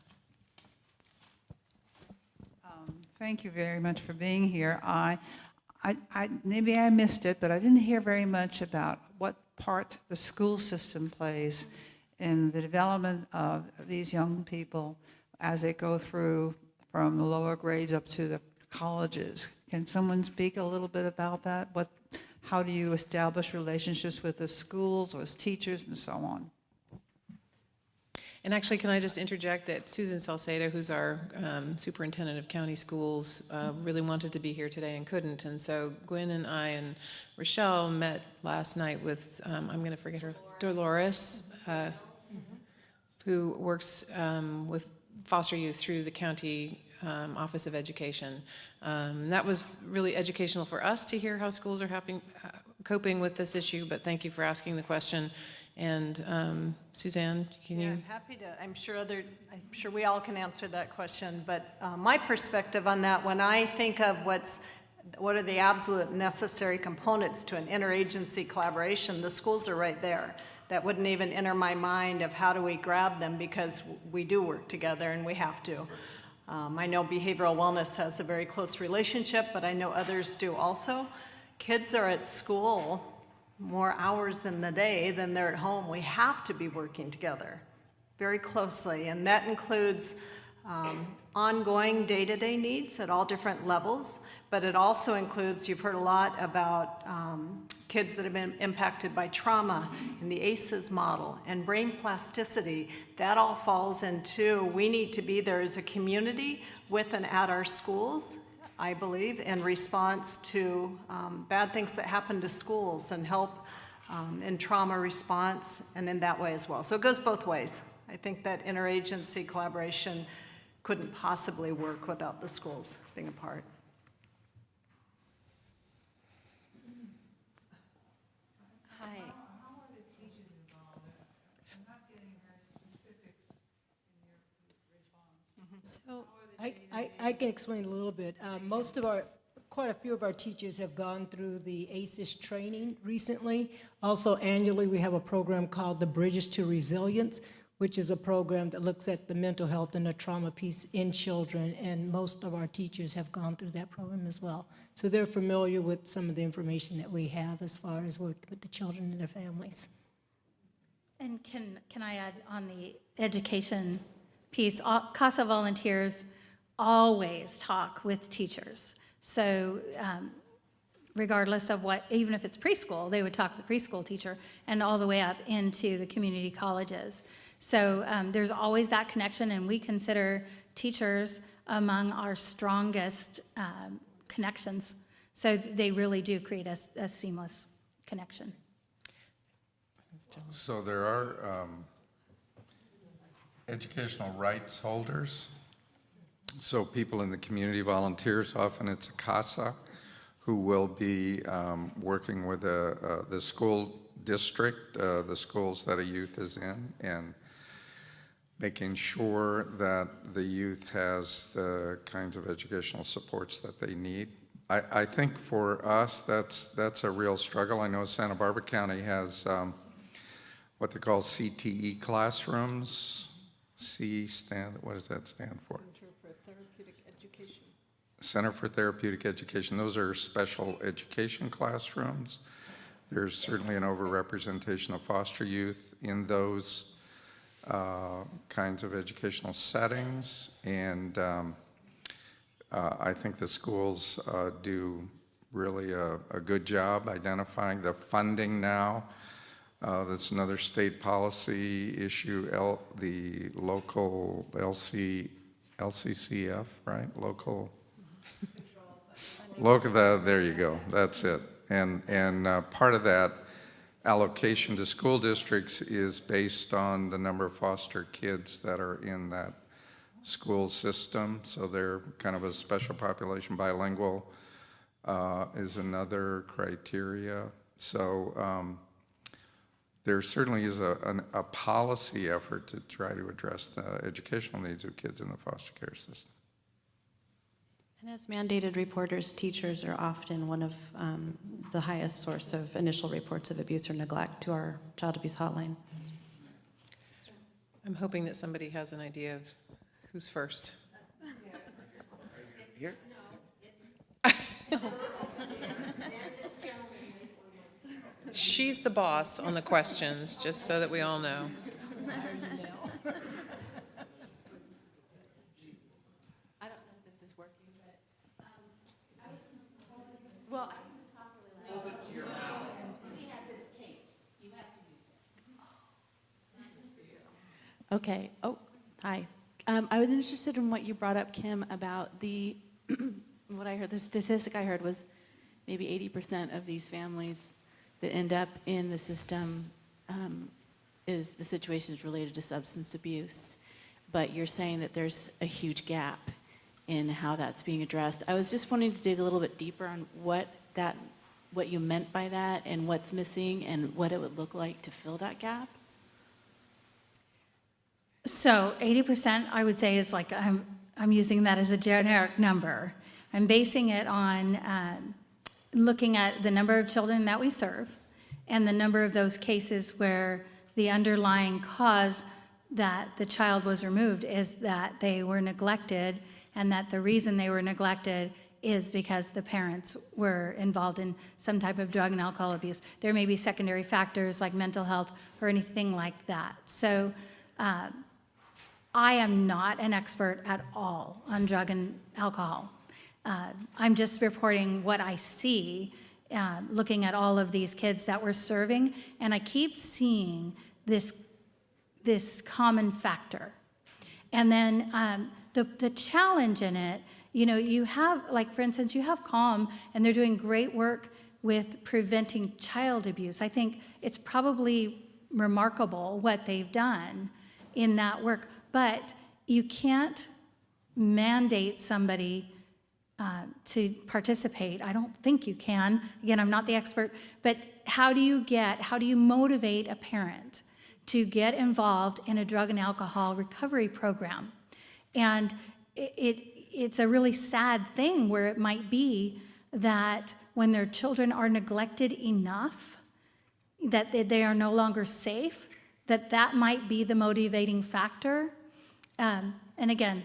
Speaker 12: Thank you very much for being here. Maybe I missed it, but I didn't hear very much about what part the school system plays in the development of these young people as they go through from the lower grades up to the colleges. Can someone speak a little bit about that? How do you establish relationships with the schools or as teachers and so on?
Speaker 4: And actually, can I just interject that Susan Salcedo, who's our superintendent of county schools, really wanted to be here today and couldn't. And so Gwyn and I and Rochelle met last night with, I'm going to forget her, Dolores, who works with foster youth through the county Office of Education. That was really educational for us to hear how schools are coping with this issue, but thank you for asking the question. And Suzanne, can you?
Speaker 8: I'm happy to. I'm sure we all can answer that question, but my perspective on that, when I think of what's what are the absolute necessary components to an interagency collaboration, the schools are right there. That wouldn't even enter my mind of how do we grab them, because we do work together and we have to. I know behavioral wellness has a very close relationship, but I know others do also. Kids are at school more hours in the day than they're at home. We have to be working together very closely, and that includes ongoing day-to-day needs at all different levels, but it also includes, you've heard a lot about kids that have been impacted by trauma in the ACEs model and brain plasticity. That all falls into, we need to be there as a community with and at our schools, I believe, in response to bad things that happen to schools, and help in trauma response and in that way as well. So it goes both ways. I think that interagency collaboration couldn't possibly work without the schools being a part.
Speaker 9: Hi.
Speaker 12: How are the teachers involved? I'm not getting very specifics in your response.
Speaker 10: So I can explain a little bit. Quite a few of our teachers have gone through the ACEs training recently. Also annually, we have a program called the Bridges to Resilience, which is a program that looks at the mental health and the trauma piece in children, and most of our teachers have gone through that program as well. So they're familiar with some of the information that we have as far as working with the children and their families.
Speaker 6: And can I add on the education piece, CASA volunteers always talk with teachers. So regardless of what, even if it's preschool, they would talk to the preschool teacher and all the way up into the community colleges. So there's always that connection, and we consider teachers among our strongest connections. So they really do create a seamless connection.
Speaker 7: So there are educational rights holders. So people in the community, volunteers, often it's a CASA, who will be working with the school district, the schools that a youth is in, and making sure that the youth has the kinds of educational supports that they need. I think for us, that's a real struggle. I know Santa Barbara County has what they call CTE classrooms. What does that stand for?
Speaker 8: Center for Therapeutic Education.
Speaker 7: Center for Therapeutic Education. Those are special education classrooms. There's certainly an overrepresentation of foster youth in those kinds of educational settings, and I think the schools do really a good job identifying the funding now. That's another state policy issue, the local LCCF, right? Local, there you go, that's it. And part of that allocation to school districts is based on the number of foster kids that are in that school system. So they're kind of a special population. Bilingual is another criteria. So there certainly is a policy effort to try to address the educational needs of kids in the foster care system.
Speaker 9: And as mandated reporters, teachers are often one of the highest source of initial reports of abuse or neglect to our child abuse hotline.
Speaker 4: I'm hoping that somebody has an idea of who's first.
Speaker 13: Here?
Speaker 4: She's the boss on the questions, just so that we all know.
Speaker 9: I don't know if this is working, but well, we have this taped. You have to use it. Okay. Oh, hi. I was interested in what you brought up, Kim, about the what I heard. The statistic I heard was maybe 80% of these families that end up in the system is the situation is related to substance abuse, but you're saying that there's a huge gap in how that's being addressed. I was just wanting to dig a little bit deeper on what you meant by that and what's missing and what it would look like to fill that gap.
Speaker 6: So 80%, I would say, is like, I'm using that as a generic number. I'm basing it on looking at the number of children that we serve and the number of those cases where the underlying cause that the child was removed is that they were neglected, and that the reason they were neglected is because the parents were involved in some type of drug and alcohol abuse. There may be secondary factors like mental health or anything like that. So I am not an expert at all on drug and alcohol. I'm just reporting what I see, looking at all of these kids that we're serving, and I keep seeing this common factor. And then the challenge in it, you have, like for instance, you have CALM, and they're doing great work with preventing child abuse. I think it's probably remarkable what they've done in that work, but you can't mandate somebody to participate. I don't think you can. Again, I'm not the expert, but how do you motivate a parent to get involved in a drug and alcohol recovery program? And it's a really sad thing where it might be that when their children are neglected enough that they are no longer safe, that might be the motivating factor. And again,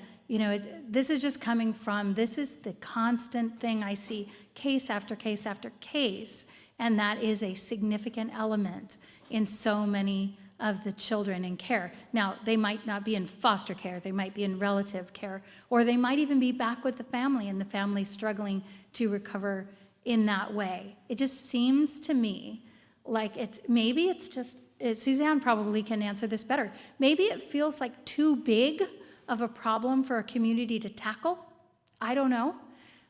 Speaker 6: this is just coming from, this is the constant thing I see case after case after case, and that is a significant element in so many of the children in care. Now, they might not be in foster care, they might be in relative care, or they might even be back with the family and the family struggling to recover in that way. It just seems to me like maybe it's just, Suzanne probably can answer this better. Maybe it feels like too big of a problem for a community to tackle. I don't know,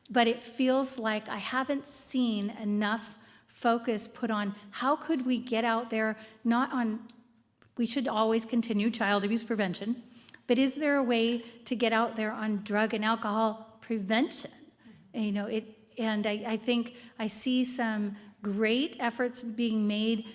Speaker 6: but it feels like I haven't seen enough focus put on how could we get out there, we should always continue child abuse prevention, but is there a way to get out there on drug and alcohol prevention? And I think I see some great efforts being made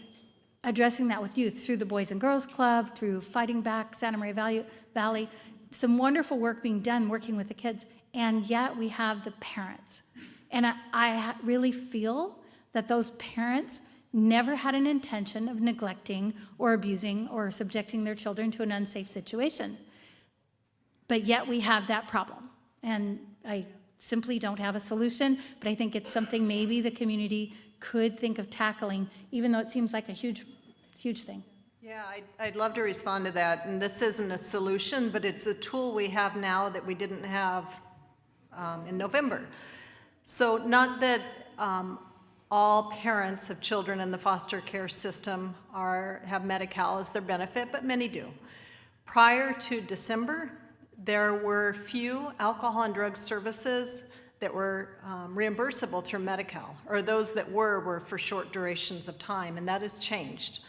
Speaker 6: addressing that with youth through the Boys and Girls Club, through Fighting Back, Santa Maria Valley, some wonderful work being done working with the kids, and yet we have the parents. And I really feel that those parents never had an intention of neglecting or abusing or subjecting their children to an unsafe situation. But yet we have that problem. And I simply don't have a solution, but I think it's something maybe the community could think of tackling, even though it seems like a huge thing.
Speaker 8: Yeah, I'd love to respond to that. And this isn't a solution, but it's a tool we have now that we didn't have in November. So not that all parents of children in the foster care system have Medi-Cal as their benefit, but many do. Prior to December, there were few alcohol and drug services that were reimbursable through Medi-Cal, or those that were for short durations of time, and that has changed.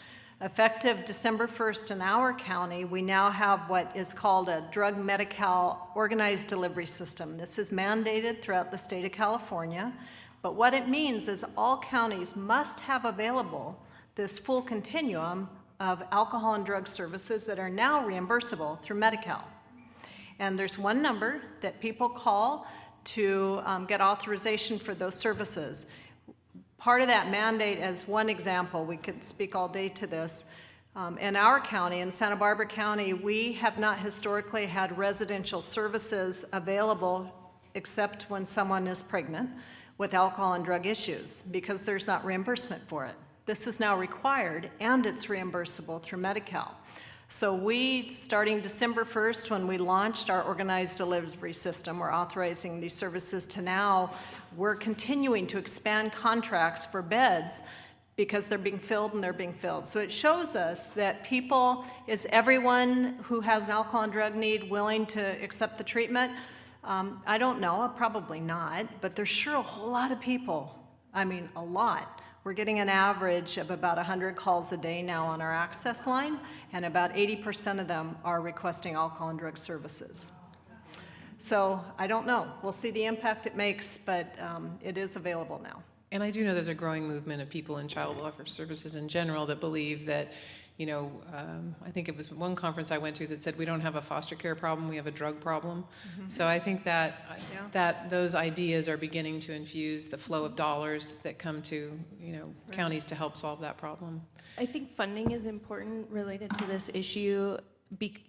Speaker 8: Effective December 1st in our county, we now have what is called a drug Medi-Cal organized delivery system. This is mandated throughout the state of California, but what it means is all counties must have available this full continuum of alcohol and drug services that are now reimbursable through Medi-Cal. And there's one number that people call to get authorization for those services. Part of that mandate, as one example, we could speak all day to this, in our county, in Santa Barbara County, we have not historically had residential services available except when someone is pregnant with alcohol and drug issues, because there's not reimbursement for it. This is now required, and it's reimbursable through Medi-Cal. So we, starting December 1st, when we launched our organized delivery system, we're authorizing these services to now, we're continuing to expand contracts for beds because they're being filled and they're being filled. So it shows us that is everyone who has an alcohol and drug need willing to accept the treatment? I don't know, probably not, but there's sure a whole lot of people, a lot. We're getting an average of about 100 calls a day now on our access line, and about 80% of them are requesting alcohol and drug services. So I don't know. We'll see the impact it makes, but it is available now.
Speaker 4: And I do know there's a growing movement of people in child welfare services in general that believe that I think it was one conference I went to that said we don't have a foster care problem, we have a drug problem. So I think that those ideas are beginning to infuse the flow of dollars that come to counties to help solve that problem.
Speaker 11: I think funding is important related to this issue,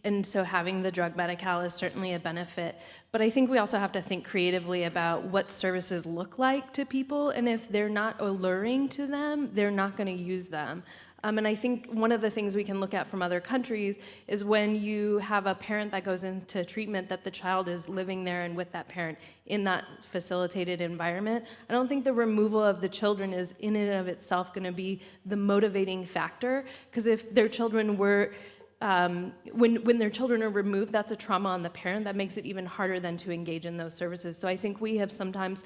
Speaker 11: and so having the drug Medi-Cal is certainly a benefit. But I think we also have to think creatively about what services look like to people, and if they're not alluring to them, they're not going to use them. And I think one of the things we can look at from other countries is when you have a parent that goes into treatment, that the child is living there and with that parent in that facilitated environment. I don't think the removal of the children is in and of itself going to be the motivating factor, because if their children were when their children are removed, that's a trauma on the parent that makes it even harder then to engage in those services. So I think we have sometimes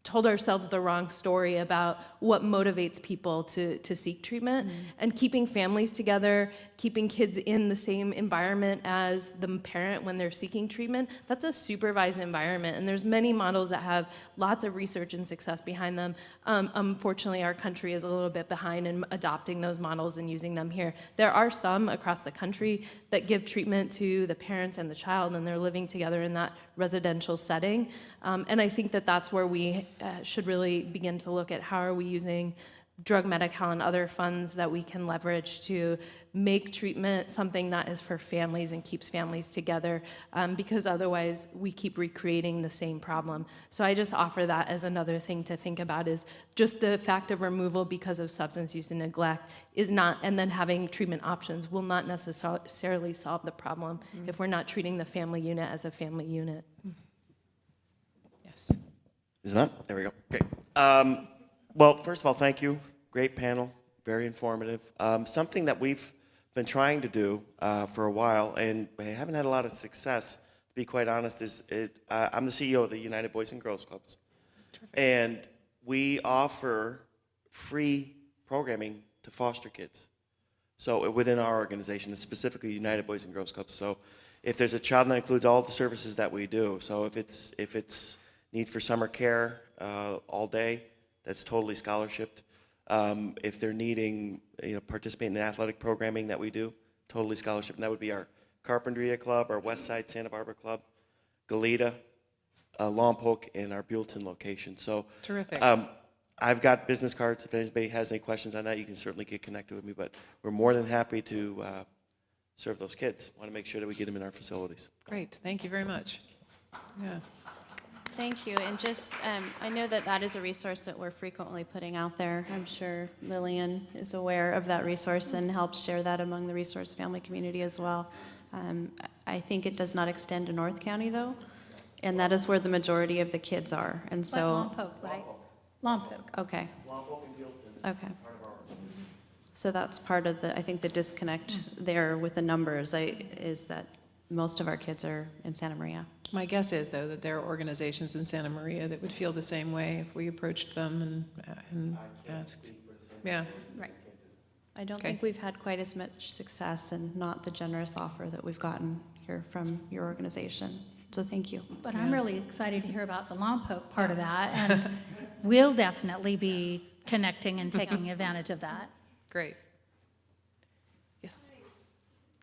Speaker 11: told ourselves the wrong story about what motivates people to seek treatment. And keeping families together, keeping kids in the same environment as the parent when they're seeking treatment, that's a supervised environment. And there's many models that have lots of research and success behind them. Unfortunately, our country is a little bit behind in adopting those models and using them here. There are some across the country that give treatment to the parents and the child, and they're living together in that residential setting. And I think that that's where we should really begin to look at how are we using drug Medi-Cal and other funds that we can leverage to make treatment something that is for families and keeps families together, because otherwise we keep recreating the same problem. So I just offer that as another thing to think about, is just the fact of removal because of substance use and neglect is not, and then having treatment options will not necessarily solve the problem if we're not treating the family unit as a family unit.
Speaker 4: Yes.
Speaker 13: Is it on? There we go. Okay. Well, first of all, thank you. Great panel, very informative. Something that we've been trying to do for a while, and we haven't had a lot of success, to be quite honest, is I'm the CEO of the United Boys and Girls Clubs. Terrific. And we offer free programming to foster kids. So within our organization, specifically United Boys and Girls Clubs. So if there's a child, that includes all the services that we do. So if it's need for summer care all day, that's totally scholarshiped. If they're needing, participate in the athletic programming that we do, totally scholarship. And that would be our Carpinteria Club, our West Side Santa Barbara Club, Goleta, Lompoc, and our Buellton location. So
Speaker 4: terrific.
Speaker 13: I've got business cards. If anybody has any questions on that, you can certainly get connected with me. But we're more than happy to serve those kids. Want to make sure that we get them in our facilities.
Speaker 4: Great. Thank you very much. Yeah.
Speaker 9: Thank you. And just, I know that is a resource that we're frequently putting out there. I'm sure Lillian is aware of that resource and helps share that among the resource family community as well. I think it does not extend to North County, though, and that is where the majority of the kids are. And so,
Speaker 6: Lompoc, right? Lompoc.
Speaker 9: Okay.
Speaker 13: Lompoc and Buellton.
Speaker 9: Okay. So that's part of I think the disconnect there with the numbers is that most of our kids are in Santa Maria.
Speaker 4: My guess is, though, that there are organizations in Santa Maria that would feel the same way if we approached them and asked. Yeah.
Speaker 9: Right. I don't think we've had quite as much success and not the generous offer that we've gotten here from your organization. So thank you.
Speaker 6: But I'm really excited to hear about the Lompoc part of that, and we'll definitely be connecting and taking advantage of that.
Speaker 4: Great. Yes.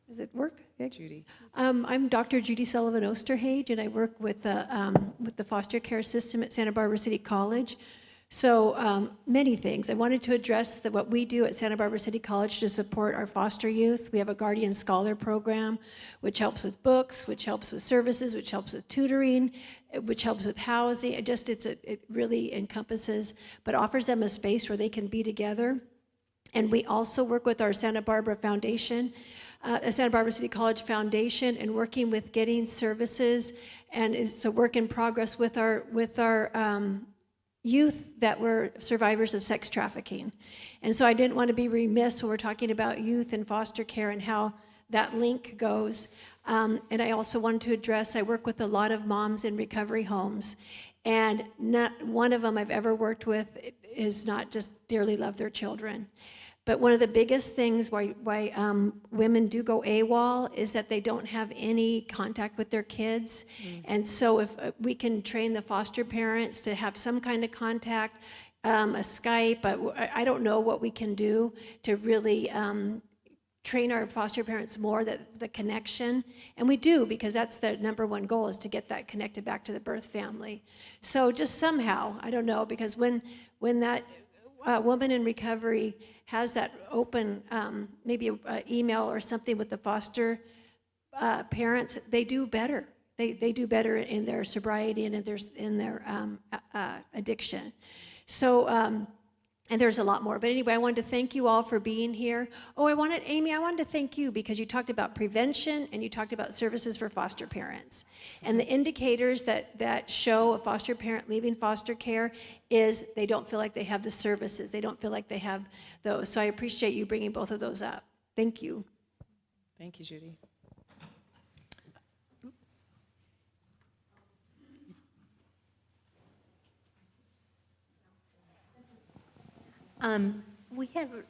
Speaker 14: Does it work?
Speaker 4: Judy.
Speaker 14: I'm Dr. Judy Sullivan Osterhage, and I work with the foster care system at Santa Barbara City College. So many things. I wanted to address what we do at Santa Barbara City College to support our foster youth. We have a Guardian Scholar program, which helps with books, which helps with services, which helps with tutoring, which helps with housing. It really encompasses, but offers them a space where they can be together. And we also work with our Santa Barbara Foundation, Santa Barbara City College Foundation, and working with getting services, and it's a work in progress with our youth that were survivors of sex trafficking. And so I didn't want to be remiss when we're talking about youth and foster care and how that link goes. And I also wanted to address, I work with a lot of moms in recovery homes, and not one of them I've ever worked with is not just dearly love their children. But one of the biggest things why women do go AWOL is that they don't have any contact with their kids. And so if we can train the foster parents to have some kind of contact, a Skype, I don't know what we can do to really train our foster parents more, that the connection, and we do, because that's the number one goal, is to get that connected back to the birth family. So just somehow, I don't know, because when that woman in recovery has that open, maybe an email or something with the foster parents, they do better. They do better in their sobriety and in their addiction. So, and there's a lot more. But anyway, I wanted to thank you all for being here. Oh, Amy, I wanted to thank you because you talked about prevention and you talked about services for foster parents. And the indicators that show a foster parent leaving foster care is they don't feel like they have the services. They don't feel like they have those. So I appreciate you bringing both of those up. Thank you.
Speaker 4: Thank you, Judy.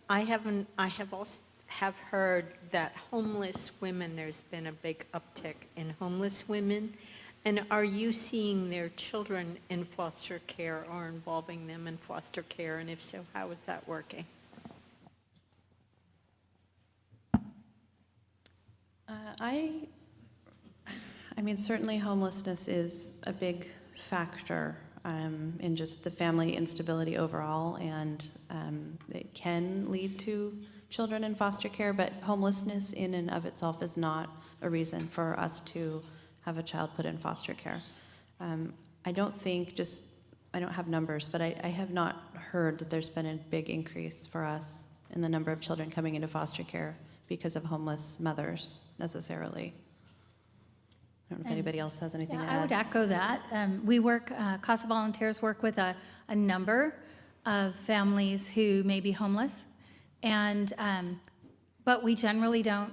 Speaker 15: I have heard that homeless women, there's been a big uptick in homeless women. And are you seeing their children in foster care or involving them in foster care? And if so, how is that working?
Speaker 9: I mean, certainly homelessness is a big factor in just the family instability overall, and it can lead to children in foster care, but homelessness in and of itself is not a reason for us to have a child put in foster care. I don't have numbers, but I have not heard that there's been a big increase for us in the number of children coming into foster care because of homeless mothers necessarily. I don't know if anybody else has anything to add.
Speaker 6: I would echo that. We work, Casa Volunteers work with a number of families who may be homeless, and but we generally don't,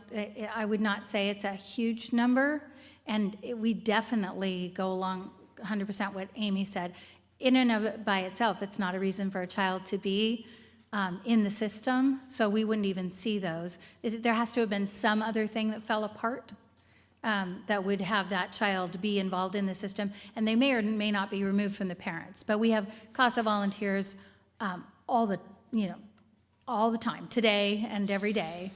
Speaker 6: I would not say it's a huge number, and we definitely go along 100% what Amy said. In and of it by itself, it's not a reason for a child to be in the system, so we wouldn't even see those. There has to have been some other thing that fell apart that would have that child be involved in the system, and they may or may not be removed from the parents. But we have Casa Volunteers all the time, today and every day.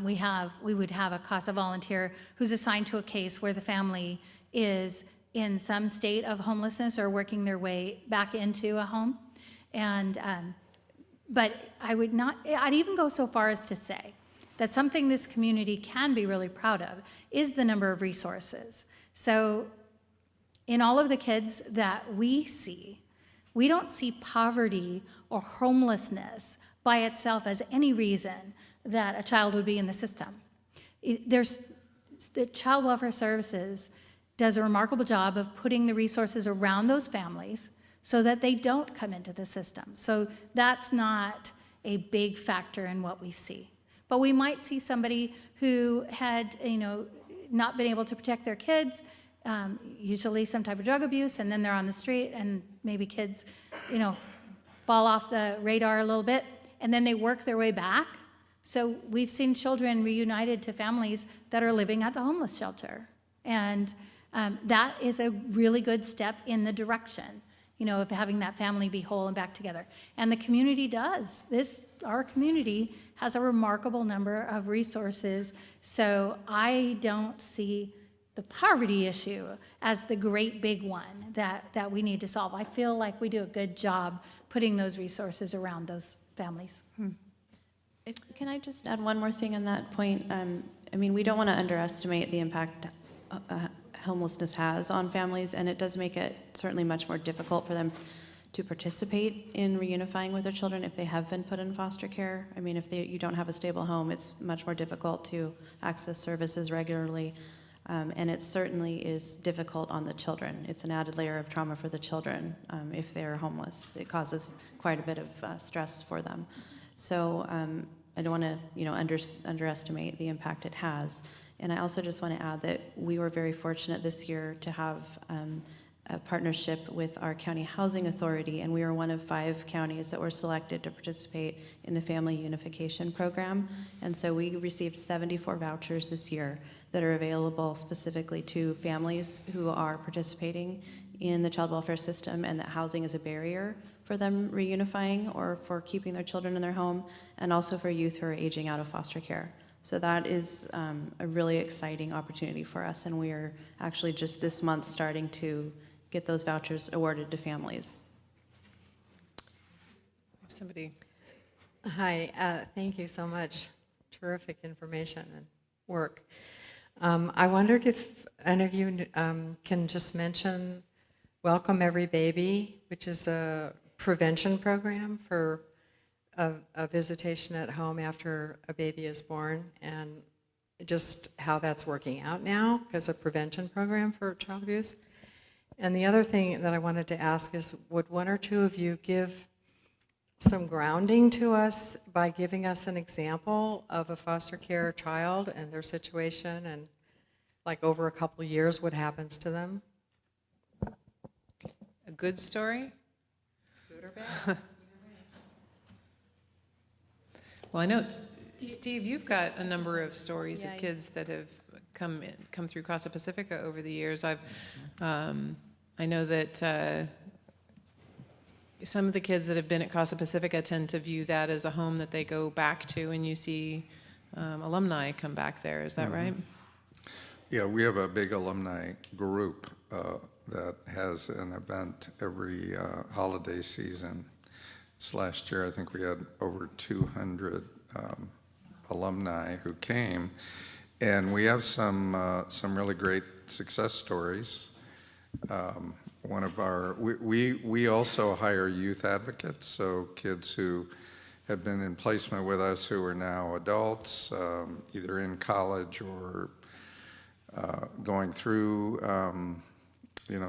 Speaker 6: We would have a Casa Volunteer who's assigned to a case where the family is in some state of homelessness or working their way back into a home, and but I'd even go so far as to say that something this community can be really proud of is the number of resources. So in all of the kids that we see, we don't see poverty or homelessness by itself as any reason that a child would be in the system. The Child Welfare Services does a remarkable job of putting the resources around those families so that they don't come into the system. So that's not a big factor in what we see. But we might see somebody who had, not been able to protect their kids, usually some type of drug abuse, and then they're on the street, and maybe kids, fall off the radar a little bit, and then they work their way back. So we've seen children reunited to families that are living at the homeless shelter, and that is a really good step in the direction, of having that family be whole and back together. And the community does. Our community has a remarkable number of resources, so I don't see the poverty issue as the great big one that we need to solve. I feel like we do a good job putting those resources around those families.
Speaker 9: Can I just add one more thing on that point? We don't want to underestimate the impact homelessness has on families, and it does make it certainly much more difficult for them to participate in reunifying with their children if they have been put in foster care. If you don't have a stable home, it's much more difficult to access services regularly, and it certainly is difficult on the children. It's an added layer of trauma for the children if they're homeless. It causes quite a bit of stress for them. So I don't want to underestimate the impact it has. And I also just want to add that we were very fortunate this year to have a partnership with our county housing authority, and we were one of 5 counties that were selected to participate in the family unification program. And so we received 74 vouchers this year that are available specifically to families who are participating in the child welfare system, and that housing is a barrier for them reunifying or for keeping their children in their home, and also for youth who are aging out of foster care. So that is a really exciting opportunity for us, and we are actually just this month starting to get those vouchers awarded to families.
Speaker 4: Somebody.
Speaker 16: Hi, thank you so much. Terrific information and work. I wondered if any of you can just mention Welcome Every Baby, which is a prevention program for a visitation at home after a baby is born, and just how that's working out now as a prevention program for child abuse. And the other thing that I wanted to ask is, would one or two of you give some grounding to us by giving us an example of a foster care child and their situation, and like over a couple years what happens to them?
Speaker 4: A good story?
Speaker 16: Good or bad?
Speaker 4: Well, I know, Steve, you've got a number of stories of kids that have come through Casa Pacifica over the years. I know that some of the kids that have been at Casa Pacifica tend to view that as a home that they go back to, and you see alumni come back there. Is that right?
Speaker 7: Yeah, we have a big alumni group that has an event every holiday season. This last year, I think we had over 200 alumni who came, and we have some really great success stories. One of our, we also hire youth advocates, so kids who have been in placement with us who are now adults, either in college or going through,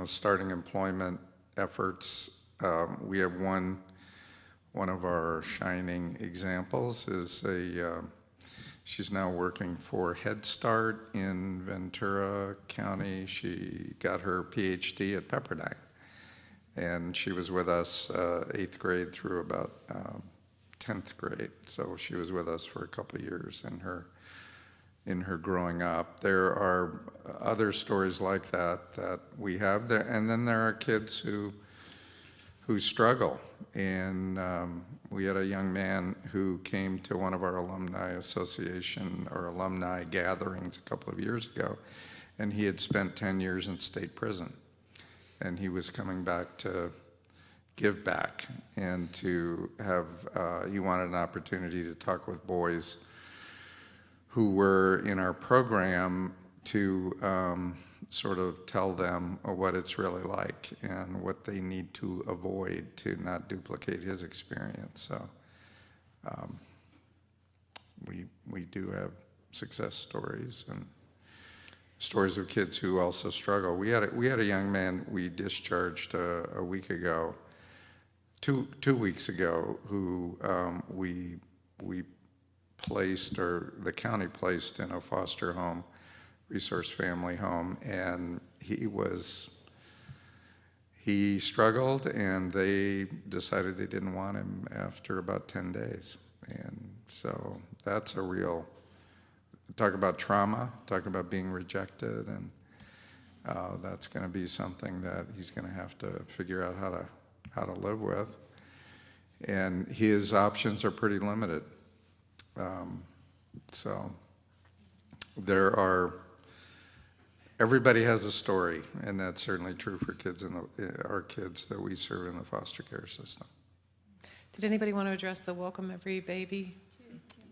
Speaker 7: starting employment efforts. We have one of our shining examples is she's now working for Head Start in Ventura County. She got her Ph.D. at Pepperdine, and she was with us 8th grade through about 10th grade. So she was with us for a couple of years in her growing up. There are other stories like that we have there, and then there are kids who struggle. And we had a young man who came to one of our alumni association or alumni gatherings a couple of years ago, and he had spent 10 years in state prison. And he was coming back to give back and to have, he wanted an opportunity to talk with boys who were in our program to sort of tell them what it's really like and what they need to avoid to not duplicate his experience. So we do have success stories and stories of kids who also struggle. We had a young man we discharged a week ago, two weeks ago, who we placed, or the county placed, in a foster home, resource family home, and he struggled, and they decided they didn't want him after about 10 days. And so that's a real, talk about trauma, talk about being rejected, and that's going to be something that he's going to have to figure out how to live with. And his options are pretty limited. So there are, everybody has a story, and that's certainly true for kids our kids that we serve in the foster care system.
Speaker 4: Did anybody want to address the Welcome Every Baby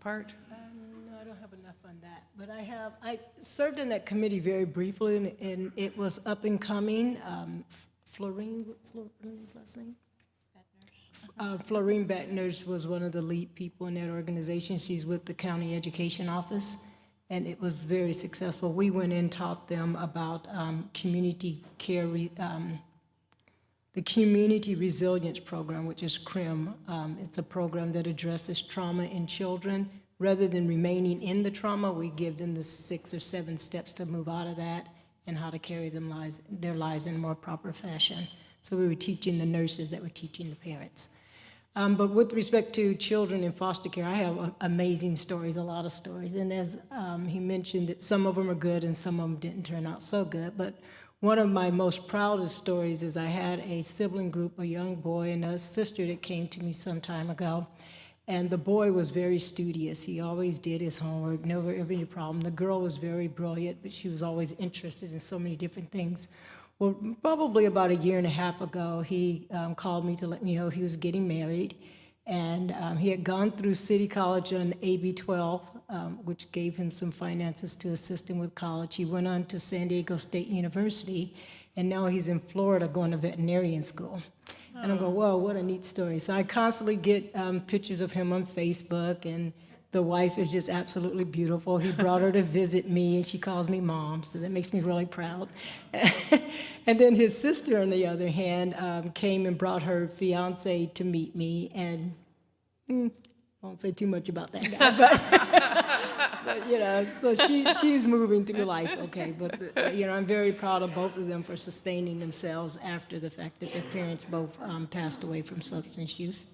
Speaker 4: part?
Speaker 10: No, I don't have enough on that. But I served in that committee very briefly, and it was up and coming. Florine, what's Florine's last name? Florine Beckners was one of the lead people in that organization. She's with the county education office, and it was very successful. We went in, taught them about community care, the Community Resilience Program, which is CRIM. It's a program that addresses trauma in children. Rather than remaining in the trauma, we give them the 6 or 7 steps to move out of that and how to carry their lives in a more proper fashion. So we were teaching the nurses that were teaching the parents. But with respect to children in foster care, I have amazing stories, a lot of stories. And as he mentioned, that some of them are good and some of them didn't turn out so good. But one of my most proudest stories is I had a sibling group, a young boy and a sister that came to me some time ago. And the boy was very studious. He always did his homework, never ever any problem. The girl was very brilliant, but she was always interested in so many different things. Well, probably about a year and a half ago, he called me to let me know he was getting married. And he had gone through City College on AB 12, which gave him some finances to assist him with college. He went on to San Diego State University, and now he's in Florida going to veterinarian school. And I go, whoa, what a neat story. So I constantly get pictures of him on Facebook, and the wife is just absolutely beautiful. He brought her to visit me, and she calls me mom, so that makes me really proud. And then his sister, on the other hand, came and brought her fiance to meet me, and I won't say too much about that guy, but you know, so she's moving through life, okay. But you know, I'm very proud of both of them for sustaining themselves after the fact that their parents both passed away from substance use.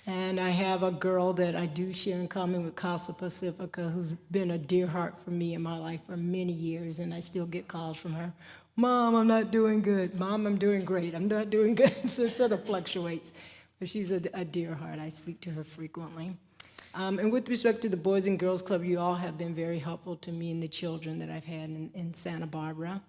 Speaker 10: And I have a girl that I do share in common with Casa Pacifica, who's been a dear heart for me in my life for many years, and I still get calls from her. Mom, I'm not doing good. Mom, I'm doing great. I'm not doing good. So it sort of fluctuates. But she's a dear heart. I speak to her frequently. And with respect to the Boys and Girls Club, you all have been very helpful to me and the children that I've had in Santa Barbara.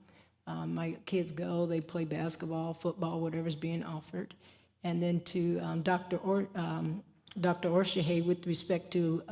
Speaker 10: My kids go, they play basketball, football, whatever's being offered. And then to Dr. Orshahay, with respect to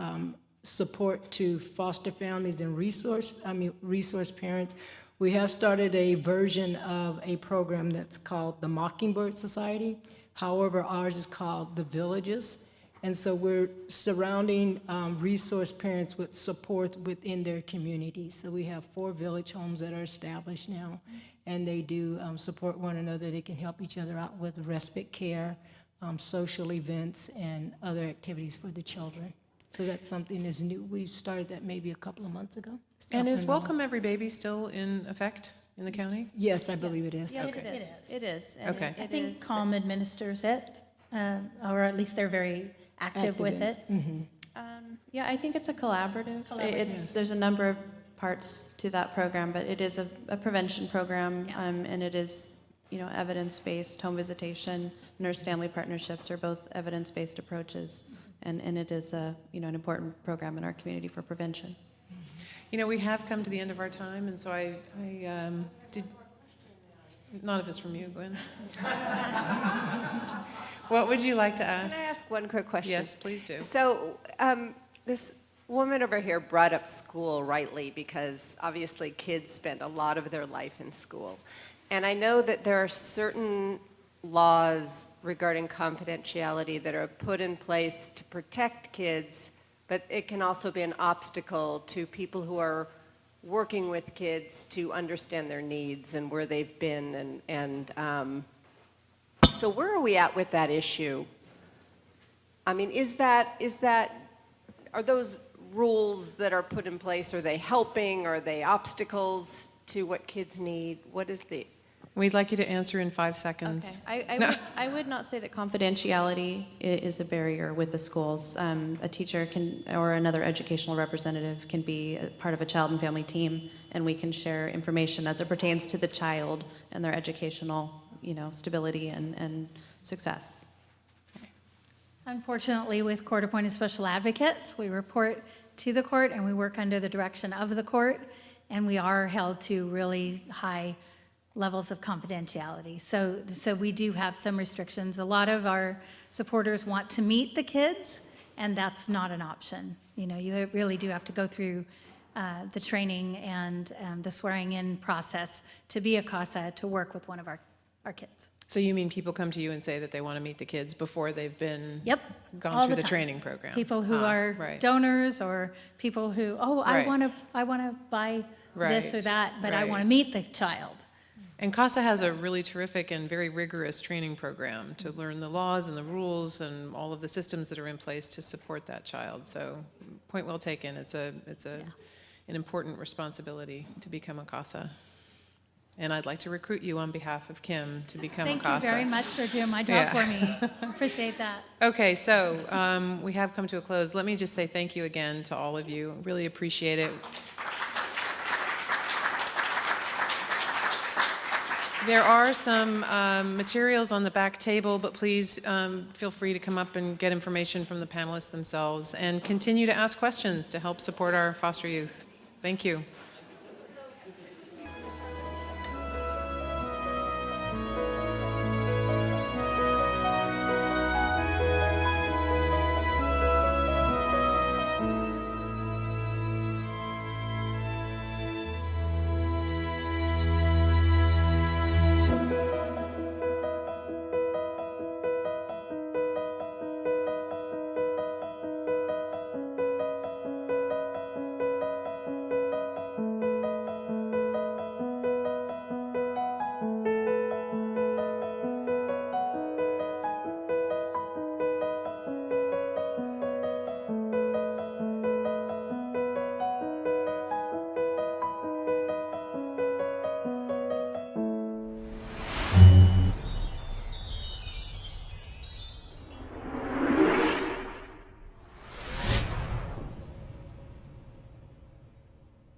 Speaker 10: support to foster families and resource parents, we have started a version of a program that's called the Mockingbird Society. However, ours is called the Villages. And so we're surrounding resource parents with support within their communities. So we have 4 village homes that are established now, and they do support one another. They can help each other out with respite care, social events, and other activities for the children. So that's something that's new. We started that maybe a couple of months ago.
Speaker 4: And is Welcome Every Baby still in effect in the county?
Speaker 10: Yes, I believe it is.
Speaker 6: Yes,
Speaker 4: Okay.
Speaker 6: it is.
Speaker 9: It is. And
Speaker 4: Okay.
Speaker 6: I think COM administers it, or at least they're very active with it.
Speaker 9: Yeah, I think it's a collaborative. There's a number of parts to that program, but it is a prevention program, and it is, you know, evidence-based. Home visitation, nurse-family partnerships are both evidence-based approaches, and it is an important program in our community for prevention.
Speaker 4: You know, we have come to the end of our time, and so I did. None of it's from you, Gwyn. What would you like to ask?
Speaker 3: Can I ask one quick question?
Speaker 4: Yes, please do.
Speaker 3: So this woman over here brought up school rightly, because obviously kids spend a lot of their life in school. And I know that there are certain laws regarding confidentiality that are put in place to protect kids, but it can also be an obstacle to people who are working with kids to understand their needs and where they've been. So where are we at with that issue? I mean, are those rules that are put in place, are they helping? Are they obstacles to what kids need? What is the...
Speaker 4: We'd like you to answer in 5 seconds.
Speaker 9: Okay. I would not say that confidentiality is a barrier with the schools. A teacher can, or another educational representative can be a part of a child and family team, and we can share information as it pertains to the child and their educational, stability and success.
Speaker 6: Unfortunately, with court-appointed special advocates, we report to the court and we work under the direction of the court, and we are held to really high levels of confidentiality. So we do have some restrictions. A lot of our supporters want to meet the kids, and that's not an option. You really do have to go through the training and the swearing-in process to be a CASA to work with one of our kids.
Speaker 4: So you mean people come to you and say that they want to meet the kids before they've been gone
Speaker 6: all
Speaker 4: through the
Speaker 6: time.
Speaker 4: training program?
Speaker 6: People who are donors, or people who, I want to buy this or that, but I want to meet the child.
Speaker 4: And CASA has a really terrific and very rigorous training program to learn the laws and the rules and all of the systems that are in place to support that child. So, point well taken. It's an important responsibility to become a CASA. And I'd like to recruit you on behalf of Kim to become a CASA.
Speaker 6: Thank you very much for doing my job for me. Appreciate that.
Speaker 4: Okay, so we have come to a close. Let me just say thank you again to all of you. Really appreciate it. There are some materials on the back table, but please feel free to come up and get information from the panelists themselves and continue to ask questions to help support our foster youth. Thank you.